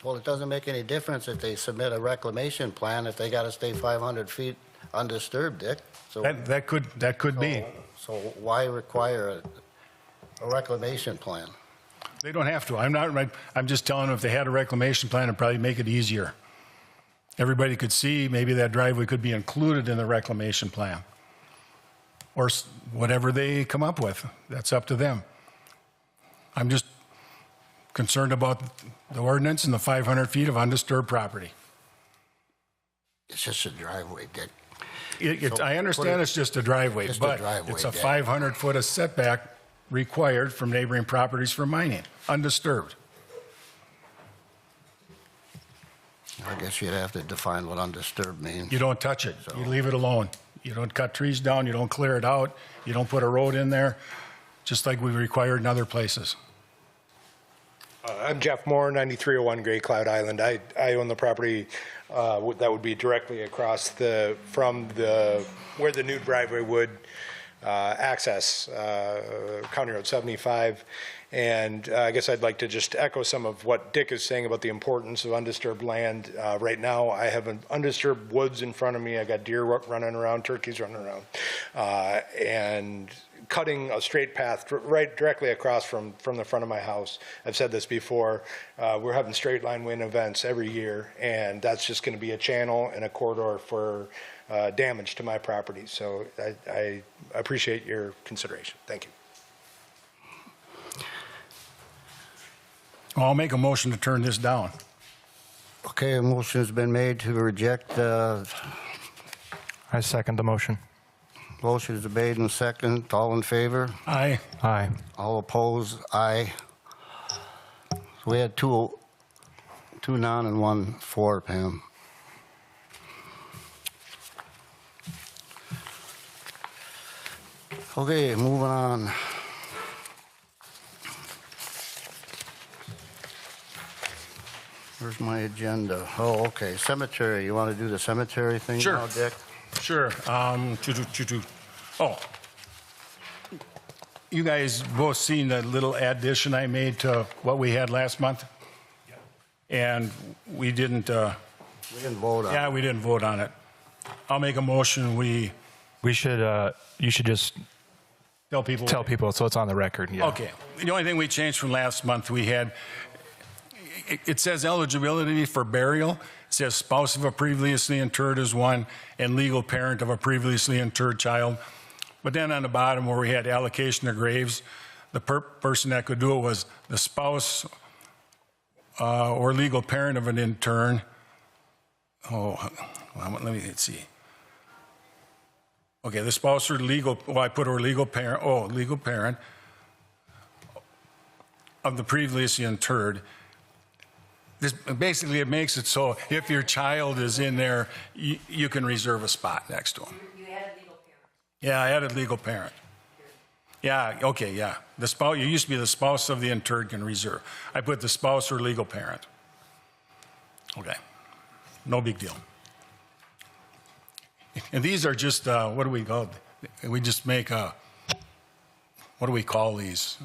Well, it doesn't make any difference if they submit a reclamation plan if they got to stay 500 feet undisturbed, Dick. So that could be. So why require a reclamation plan? They don't have to. I'm just telling them if they had a reclamation plan, it'd probably make it easier. everybody could see, maybe that driveway could be included in the reclamation plan. Or whatever they come up with, that's up to them. I'm just concerned about the ordinance and the 500 feet of undisturbed property. It's just a driveway, Dick. I understand it's just a driveway, Just a but driveway, it's a Dick. 500-foot of setback required from neighboring properties for mining, undisturbed. I guess you'd have to define what undisturbed means. You don't touch it. You leave it alone. You don't cut trees down. You don't clear it out. You don't put a road in there, just like we required in other places. I'm Jeff Moore, 9301 Gray Cloud Island. I own the property that would be directly across from where the new driveway would access County Road 75. And I guess I'd like to just echo some of what Dick is saying about the importance of undisturbed land. Right now, I have undisturbed woods in front of me. I got deer running around, turkeys running around, and cutting a straight path right directly across from the front of my house. I've said this before. We're having straight line wind events every year, and that's just going to be a channel and a corridor for damage to my property. So I appreciate your consideration. Thank you. I'll make a motion to turn this down. Okay, a motion has been made to reject. I second the motion. Motion is made and second. All in favor? Aye. Aye. All opposed? Aye. So we had two non and one for, Pam. Okay, moving on. Where's my agenda? Oh, okay, cemetery. You want to do the cemetery thing Sure. now, Dick? Sure. Oh, you guys both seen the little addition I made to what we had last month? And we didn't, We didn't vote on it. yeah, we didn't vote on it. I'll make a motion, We should, you should just tell people. tell people so it's on the record. Yeah. Okay. The only thing we changed from last month, we had, it says eligibility for burial. It says spouse of a previously interred is one, and legal parent of a previously interred child. But then on the bottom where we had allocation of graves, the person that could do it was the spouse or legal parent of an intern. Oh, well, let me see. Okay, the spouse or legal, well, I put or legal parent, legal parent of the previously interred. This, basically, it makes it so if your child is in there, you can reserve a spot next to him. You added legal parent. Yeah, I added legal parent. Yeah, okay, yeah. The spouse, you used to be the spouse of the interred can reserve. I put the spouse or legal parent. Okay, no big deal. And these are just, what do we call, we just make a, what do we call these?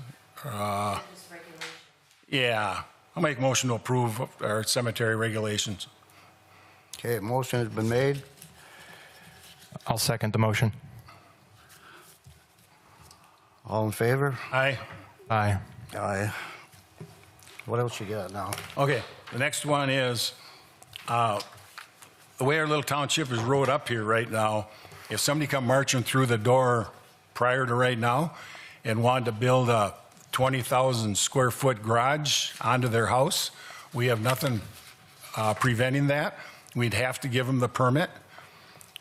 Yeah. I'll make a motion to approve our cemetery regulations. Okay, motion has been made. I'll second the motion. All in favor? Aye. Aye. Aye. What else you got now? Okay, the next one is, the way our little township is rolled up here right now, if somebody come marching through the door prior to right now and wanted to build a 20,000 square foot garage onto their house, we have nothing preventing that. We'd have to give them the permit.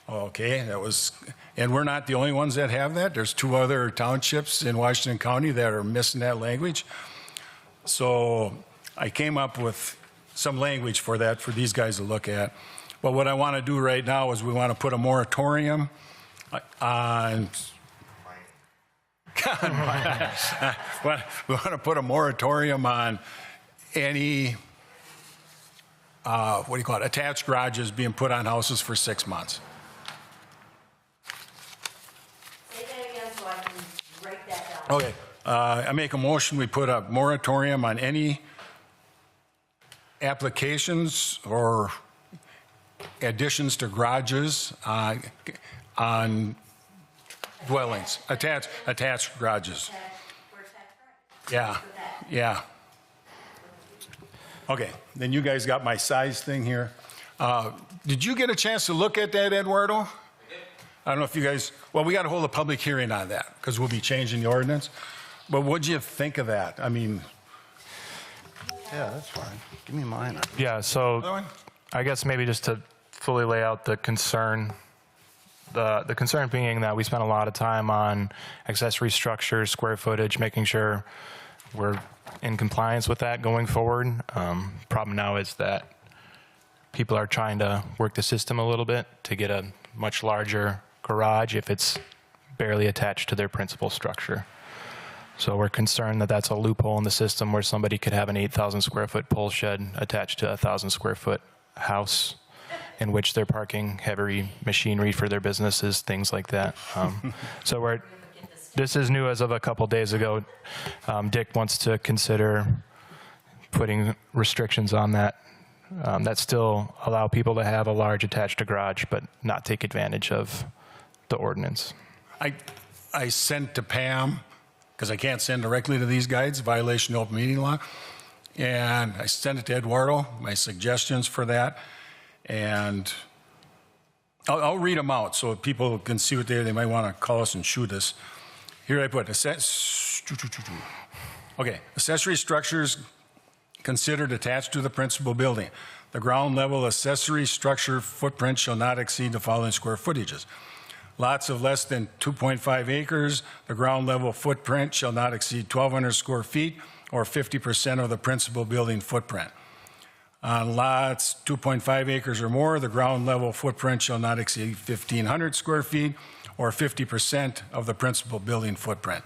Okay, that was, and we're not the only ones that have that. There's 2 other townships in Washington County that are missing that language. So I came up with some language for that for these guys to look at. But what I want to do right now is we want to put a moratorium on we want to put a moratorium on any, what do you call it, attached garages being put on houses for 6 months. Say that again so I can write that down. Okay, I make a motion, we put a moratorium on any applications or additions to garages on dwellings, attached garages. Yeah, yeah. Okay, then you guys got my size thing here. Did you get a chance to look at that, Eduardo? I don't know if you guys, well, we got to hold a public hearing on that because we'll be changing the ordinance. But what'd you think of that? I mean, Yeah, that's fine. Give me mine. Yeah, other so one? I guess maybe just to fully lay out the concern, the concern being that we spent a lot of time on accessory structures, square footage, making sure we're in compliance with that going forward. Problem now is that people are trying to work the system a little bit to get a much larger garage if it's barely attached to their principal structure. So we're concerned that that's a loophole in the system where somebody could have an 8,000 square foot pole shed attached to a 1,000 square foot house in which they're parking heavy machinery for their businesses, things like that. So this is new as of a couple days ago. Dick wants to consider putting restrictions on that that still allow people to have a large attached garage but not take advantage of the ordinance. I sent to Pam, because I can't send directly to these guys, violation of open meeting law. And I sent it to Eduardo, my suggestions for that. And I'll read them out so people can see what they might want to call us and shoot us. Here I put, accessory structures considered attached to the principal building. The ground level accessory structure footprint shall not exceed the following square footages. Lots of less than 2.5 acres, the ground level footprint shall not exceed 1,200 square feet or 50% of the principal building footprint. On lots 2.5 acres or more, the ground level footprint shall not exceed 1,500 square feet or 50% of the principal building footprint.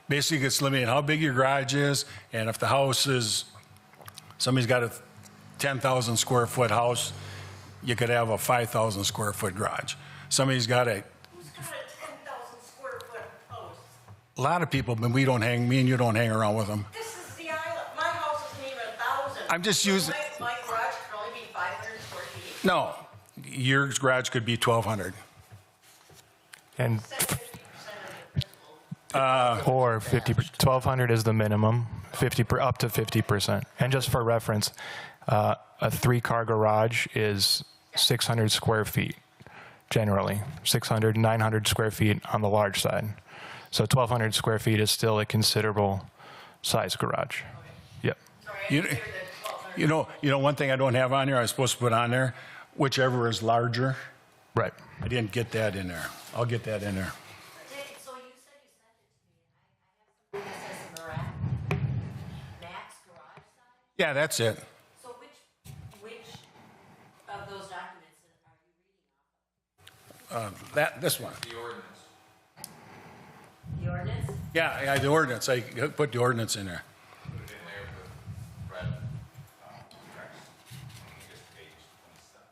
Basically, it's limiting how big your garage is, and if the house is, somebody's got a 10,000 square foot house, you could have a 5,000 square foot garage. Somebody's got a 10,000 square foot house. A lot of people, but me and you don't hang around with them. This is the island. My house isn't even 1,000. I'm just using. My garage can only be 500 square feet. No, your garage could be 1,200. And or 50, 1,200 is the minimum, up to 50%. And just for reference, a 3-car garage is 600 square feet, generally. 600, 900 square feet on the large side. So 1,200 square feet is still a considerable size garage. Yep. You know, one thing I don't have on here, I was supposed to put on there, whichever is larger. Right. I didn't get that in there. I'll get that in there. So you said you sent it to me, and I have something that says max garage size? Yeah, that's it. So which of those documents are you reading off This one. The ordinance. of? The ordinance? Yeah, the ordinance. I put the ordinance in there. Put it in there with red text. I think it's page 27.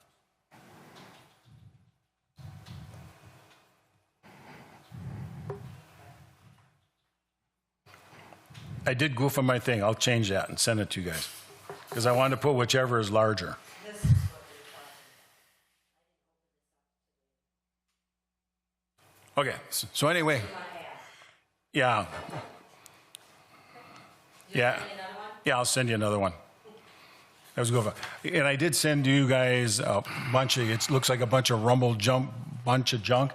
I did goof on my thing. I'll change that and send it to you guys. Because I wanted to put whichever is larger. Okay, so anyway. Yeah. Yeah. Yeah, I'll send you another one. That was good. And I did send you guys a bunch of, it looks like a bunch of bunch of junk.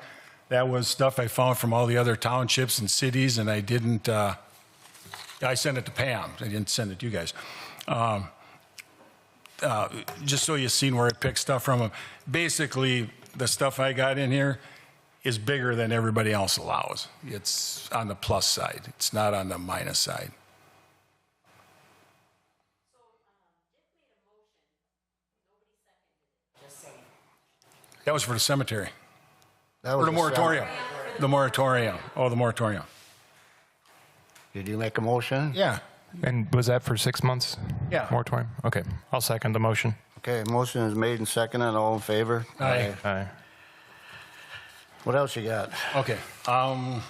That was stuff I found from all the other townships and cities, and I didn't, I sent it to Pam. I didn't send it to you guys. Just so you've seen where I picked stuff from. Basically, the stuff I got in here is bigger than everybody else allows. It's on the plus side. It's not on the minus side. That was for the cemetery. That Or was the a moratorium. The moratorium. Oh, the moratorium. Did you make a motion? Yeah. And was that for 6 months? Yeah. Moratorium? Okay, I'll second the motion. Okay, motion is made and seconded. All in favor? Aye. Aye. What else you got? Okay. Just to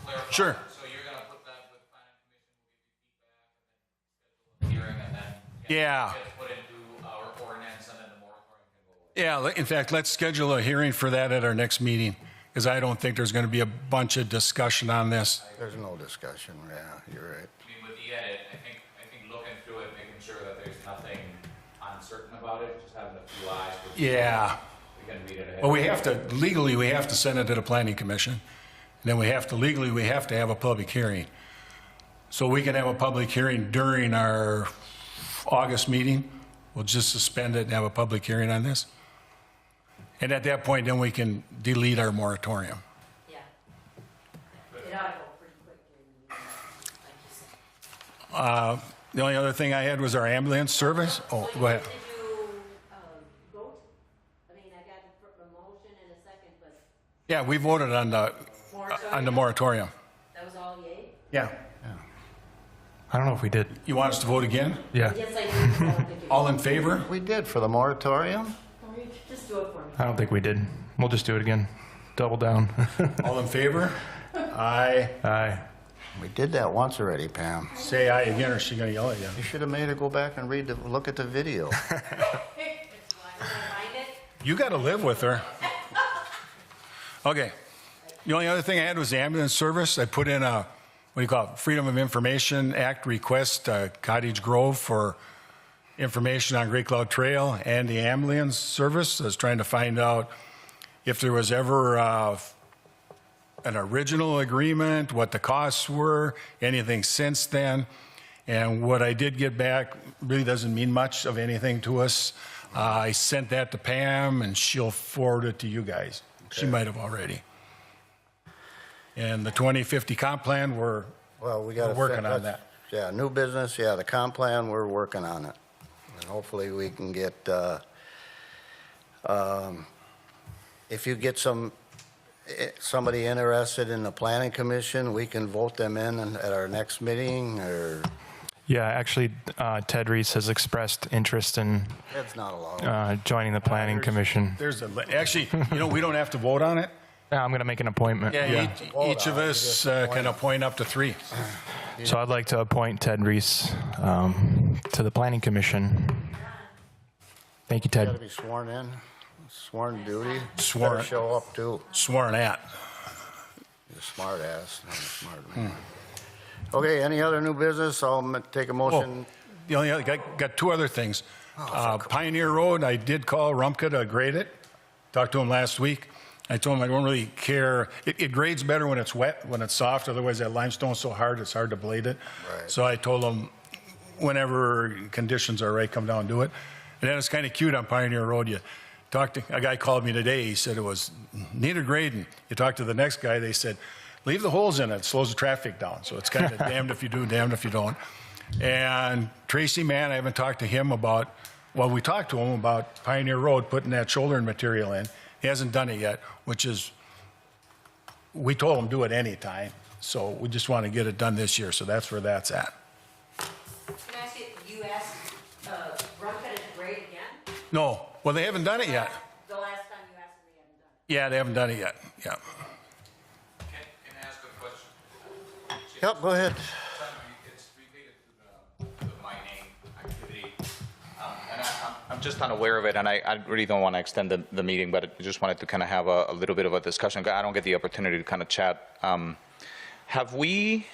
clarify. Sure. So you're going to put that with planning commission, we'll give you feedback, and then schedule a hearing, and then Yeah. get put into our ordinance, and then the moratorium can go away. Yeah, in fact, let's schedule a hearing for that at our next meeting, because I don't think there's going to be a bunch of discussion on this. There's no discussion. Yeah, you're right. I mean, with the edit, I think looking through it, making sure that there's nothing on uncertain about it, just having a few eyes. Yeah. We can read it ahead. Well, we have to, legally, we have to send it to the planning commission. And then we have to, legally, we have to have a public hearing. So we can have a public hearing during our August meeting. We'll just suspend it and have a public hearing on this. And at that point, then we can delete our moratorium. Yeah. It ought to go pretty quick during the meeting, like you said. The only other thing I had was our ambulance service. Oh, go ahead. Did you vote? I mean, I got a motion and a second, but Yeah, we voted on the moratorium. that was all yay? Yeah. I don't know if we did. You want us to vote again? Yeah. Yes, I do. I don't think you All in favor? We did for the moratorium. Just do it for me. I don't think we did. We'll just do it again. Double down. All in favor? Aye. Aye. We did that once already, Pam. Say aye again, or she's gonna yell at you. You should have made her go back and look at the video. You gotta live with her. Okay. The only other thing I had was the ambulance service. I put in a, what do you call it, Freedom of Information Act request, Cottage Grove for information on Great Cloud Trail and the ambulance service. I was trying to find out if there was ever an original agreement, what the costs were, anything since then. And what I did get back really doesn't mean much of anything to us. I sent that to Pam, and she'll forward it to you guys. She might have already. And the 2050 comp plan, we're working on that. Yeah, new business, yeah, the comp plan, we're working on it. And hopefully we can get, if you get somebody interested in the planning commission, we can vote them in at our next meeting, or? Yeah, actually, Ted Reese has expressed interest in That's not allowed. joining the planning commission. Actually, we don't have to vote on it. Yeah, I'm going to make an appointment. Yeah, each of us can appoint up to 3. So I'd like to appoint Ted Reese to the planning commission. Thank you, Got to Ted. be sworn in, sworn duty. Sworn. Better show up too. Sworn at. You're a smart ass, not a smart man. Okay, any other new business? I'll take a motion. The only other, got 2 other things. Pioneer Road, I did call Rumpke to grade it. Talked to him last week. I told him I don't really care. It grades better when it's wet, when it's soft. Otherwise, that limestone's so hard, it's hard to blade it. Right. So I told him, whenever conditions are right, come down and do it. And then it's kind of cute on Pioneer Road. You talk to, a guy called me today. He said it was needed grading. You talk to the next guy, they said, leave the holes in it. It slows the traffic down. So it's kind of damned if you do, damned if you don't. And Tracy Mann, I haven't talked to him about, well, we talked to him about Pioneer Road, putting that shouldering material in. He hasn't done it yet, which is, we told him do it anytime. So we just want to get it done this year. So that's where that's at. Can I ask you asked Rumpke to grade again? No, well, they haven't done it yet. The last time you asked them, they haven't done it. Yeah, they haven't done it yet. Yeah. Can I ask a question? Yep, go ahead. It's related to the mining activity. And I'm just unaware of it, and I really don't want to extend the meeting, but I just wanted to kind of have a little bit of a discussion. I don't get the opportunity to kind of chat. Have we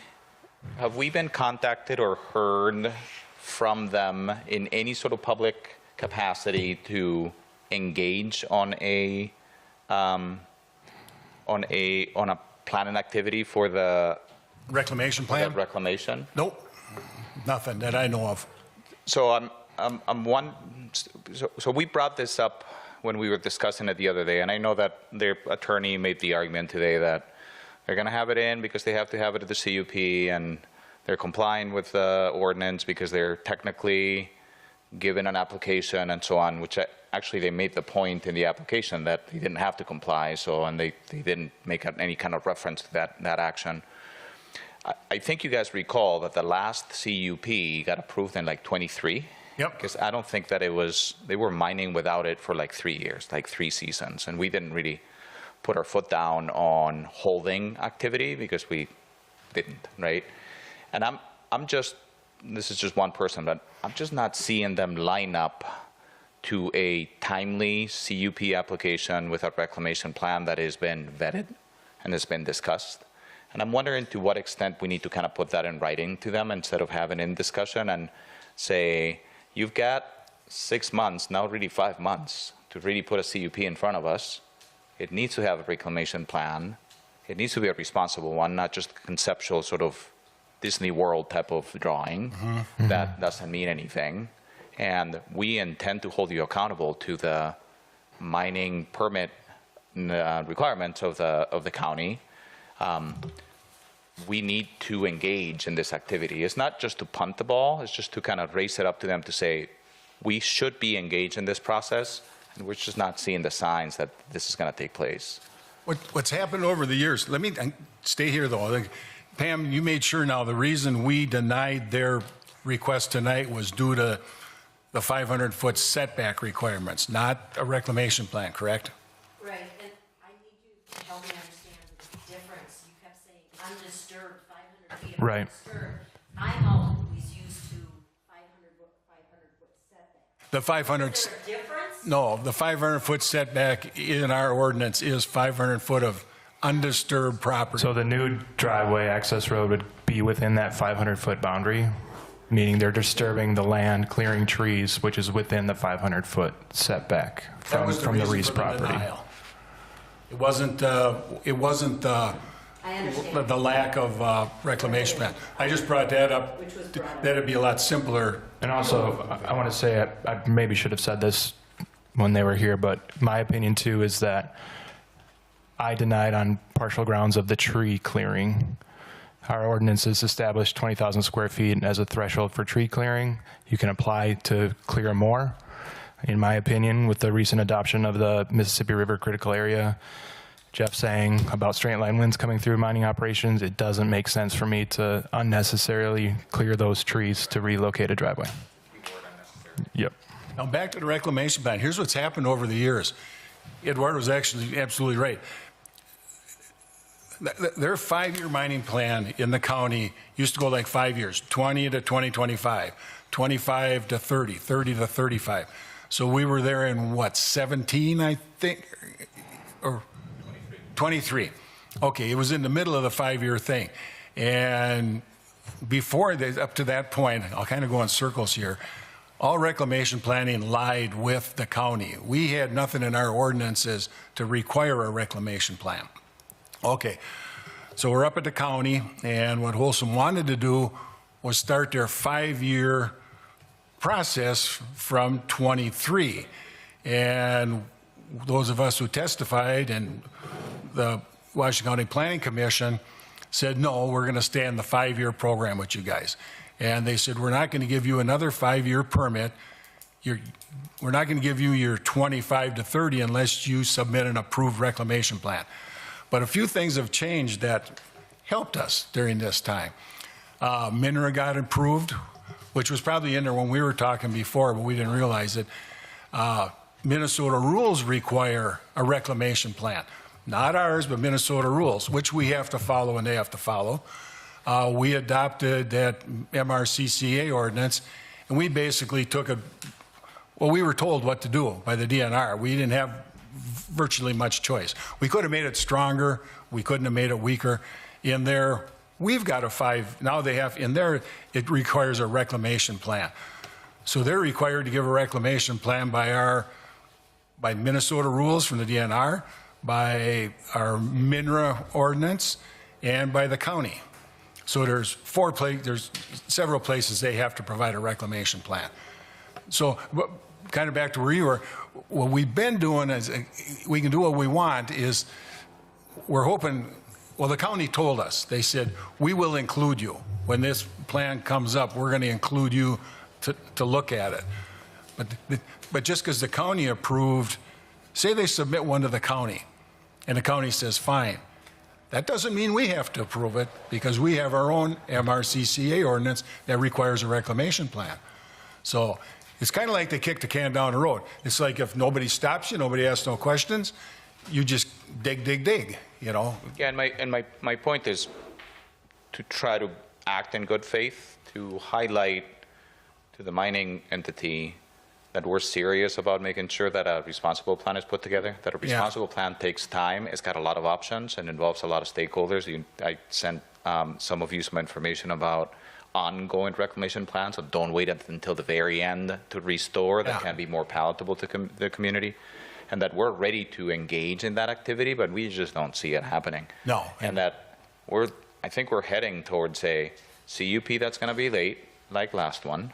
been contacted or heard from them in any sort of public capacity to engage on a planning activity for the Reclamation plan? reclamation? Nope, nothing that I know of. So so we brought this up when we were discussing it the other day, and I know that their attorney made the argument today that they're going to have it in because they have to have it at the CUP, and they're complying with the ordinance because they're technically given an application and so on, which actually they made the point in the application that they didn't have to comply, and they didn't make any kind of reference to that action. I think you guys recall that the last CUP got approved in like 23. Yep. Because I don't think that they were mining without it for like 3 years, like 3 seasons. And we didn't really put our foot down on holding activity because we didn't, right? And this is just one person, but I'm just not seeing them line up to a timely CUP application with a reclamation plan that has been vetted and has been discussed. And I'm wondering to what extent we need to kind of put that in writing to them instead of having in discussion and say, you've got 6 months, now really 5 months, to really put a CUP in front of us. It needs to have a reclamation plan. It needs to be a responsible one, not just a conceptual sort of Disney World type of drawing that doesn't mean anything. And we intend to hold you accountable to the mining permit requirements of the county. We need to engage in this activity. It's not just to punt the ball, it's just to kind of raise it up to them to say, we should be engaged in this process, and we're just not seeing the signs that this is going to take place. What's happened over the years, let me stay here though. Pam, you made sure now the reason we denied their request tonight was due to the 500-foot setback requirements, not a reclamation plan, correct? Right, and I need you to help me understand the difference. You kept saying undisturbed, 500 feet of Right. undisturbed. I'm always used to 500-foot setback. The 500. Is there a difference? No, the 500-foot setback in our ordinance is 500 foot of undisturbed property. So the new driveway access road would be within that 500-foot boundary, meaning they're disturbing the land, clearing trees, which is within the 500-foot setback That was from the reason Reese for the property. denial. It wasn't I understand. the lack of reclamation plan. I just brought that up. Which was brought up. That'd be a lot simpler. And also, I want to say, I maybe should have said this when they were here, but my opinion too is that I denied on partial grounds of the tree clearing. Our ordinance has established 20,000 square feet as a threshold for tree clearing. You can apply to clear more. In my opinion, with the recent adoption of the Mississippi River Critical Area, Jeff saying about straight line winds coming through mining operations, it doesn't make sense for me to unnecessarily clear those trees to relocate a driveway. Yep. Now, back to the reclamation plan. Here's what's happened over the years. Eduardo was actually absolutely right. Their 5-year mining plan in the county used to go like 5 years, 20 to 2025, 25 to 30, 30 to 35. So we were there in what, 17, I think, or 23. Okay, it was in the middle of the 5-year thing. And before, up to that point, I'll kind of go in circles here, all reclamation planning lied with the county. We had nothing in our ordinances to require a reclamation plan. Okay, so we're up at the county, and what Holcim wanted to do was start their 5-year process from 23. And those of us who testified and the Washington County Planning Commission said, no, we're going to stay in the 5-year program with you guys. And they said, we're not going to give you another 5-year permit. We're not going to give you your 25 to 30 unless you submit an approved reclamation plan. But a few things have changed that helped us during this time. MNRA got improved, which was probably in there when we were talking before, but we didn't realize it. Minnesota rules require a reclamation plan. Not ours, but Minnesota rules, which we have to follow and they have to follow. We adopted that MRCCA ordinance, and we basically took we were told what to do by the DNR. We didn't have virtually much choice. We could have made it stronger. We couldn't have made it weaker. In there, we've got a 5, now they have, in there, it requires a reclamation plan. So they're required to give a reclamation plan by Minnesota rules from the DNR, by our MNRA ordinance, and by the county. So there's several places they have to provide a reclamation plan. So kind of back to where you were, what we've been doing is, we can do what we want, is we're hoping, well, the county told us, they said, we will include you. When this plan comes up, we're going to include you to look at it. But just because the county approved, say they submit one to the county, and the county says, fine. That doesn't mean we have to approve it, because we have our own MRCCA ordinance that requires a reclamation plan. So it's kind of like they kick the can down the road. It's like if nobody stops you, nobody asks no questions, you just dig, you know? Yeah, and my point is to try to act in good faith, to highlight to the mining entity that we're serious about making sure that a responsible plan is put together, that a responsible plan takes time, it's got a lot of options and involves a lot of stakeholders. I sent some of you some information about ongoing reclamation plan, so don't wait until the very end to restore. That can be more palatable to the community. And that we're ready to engage in that activity, but we just don't see it happening. No. And that I think we're heading towards a CUP that's going to be late, like last one.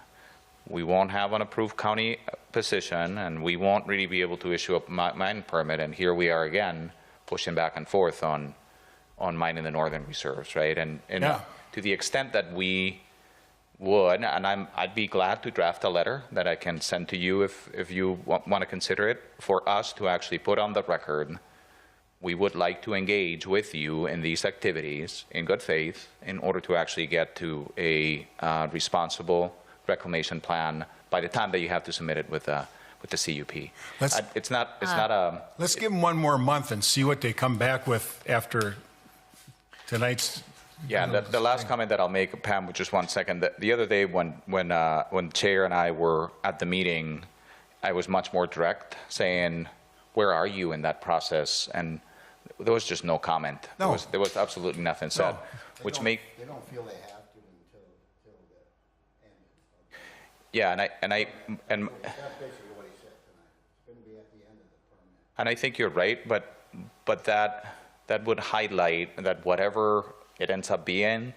We won't have an approved county position, and we won't really be able to issue a mine permit. And here we are again, pushing back and forth on mining the northern reserves, right? And to the extent that we would, and I'd be glad to draft a letter that I can send to you if you want to consider it, for us to actually put on the record, we would like to engage with you in these activities in good faith in order to actually get to a responsible reclamation plan by the time that you have to submit it with the CUP. It's not a. Let's give them one more month and see what they come back with after tonight's. Yeah, and the last comment that I'll make, Pam, just 1 second. The other day when Chair and I were at the meeting, I was much more direct, saying, where are you in that process? And there was just no comment. No. There was absolutely nothing said, They which don't- make. They don't feel they have to until the end. Yeah, and That's basically what he said tonight. It's going to be at the end of the permit. And I think you're right, but that would highlight that whatever it ends up being,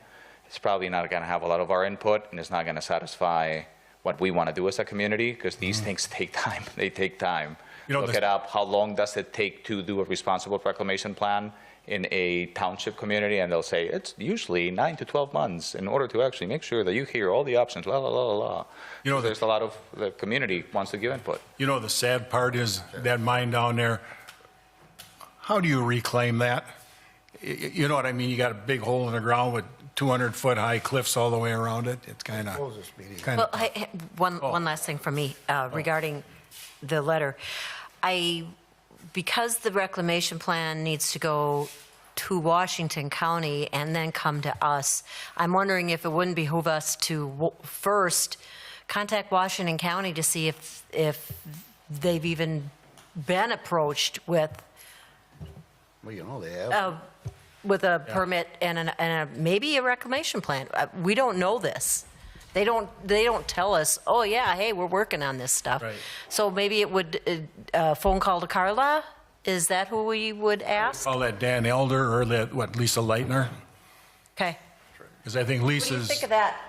it's probably not going to have a lot of our input, and it's not going to satisfy what we want to do as a community, because these things take time. They take time. Look it up. How long does it take to do a responsible reclamation plan in a township community? And they'll say it's usually 9 to 12 months in order to actually make sure that you hear all the options. La la la la la. There's a lot of the community wants to give input. The sad part is that mine down there. How do you reclaim that? You know what I mean? You got a big hole in the ground with 200-foot high cliffs all the way around it. It's kind of. Well, one last thing from me regarding the letter. Because the reclamation plan needs to go to Washington County and then come to us, I'm wondering if it wouldn't behoove us to first contact Washington County to see if they've even been approached with. Well, they have. With a permit and maybe a reclamation plan. We don't know this. They don't tell us, oh yeah, hey, we're working on this stuff. Right. So maybe it would, phone call to Carla? Is that who we would ask? Call that Dan Elder or Lisa Leitner? Okay. Because I think What do you Lisa's. think of that?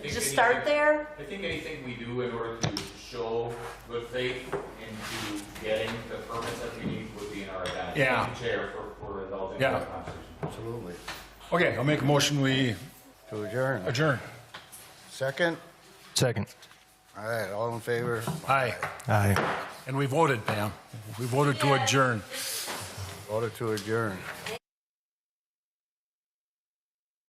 Just start there? I think anything we do in order to show good faith into getting the permits that we need would be in our advantage. Yeah. Thank you, Chair, for indulging in Yeah. that conversation. Absolutely. Okay, I'll make a motion. We To adjourn. adjourn. Second? Second. All right, all in favor? Aye. Aye. And we voted, Pam. We voted to adjourn. Voted to adjourn.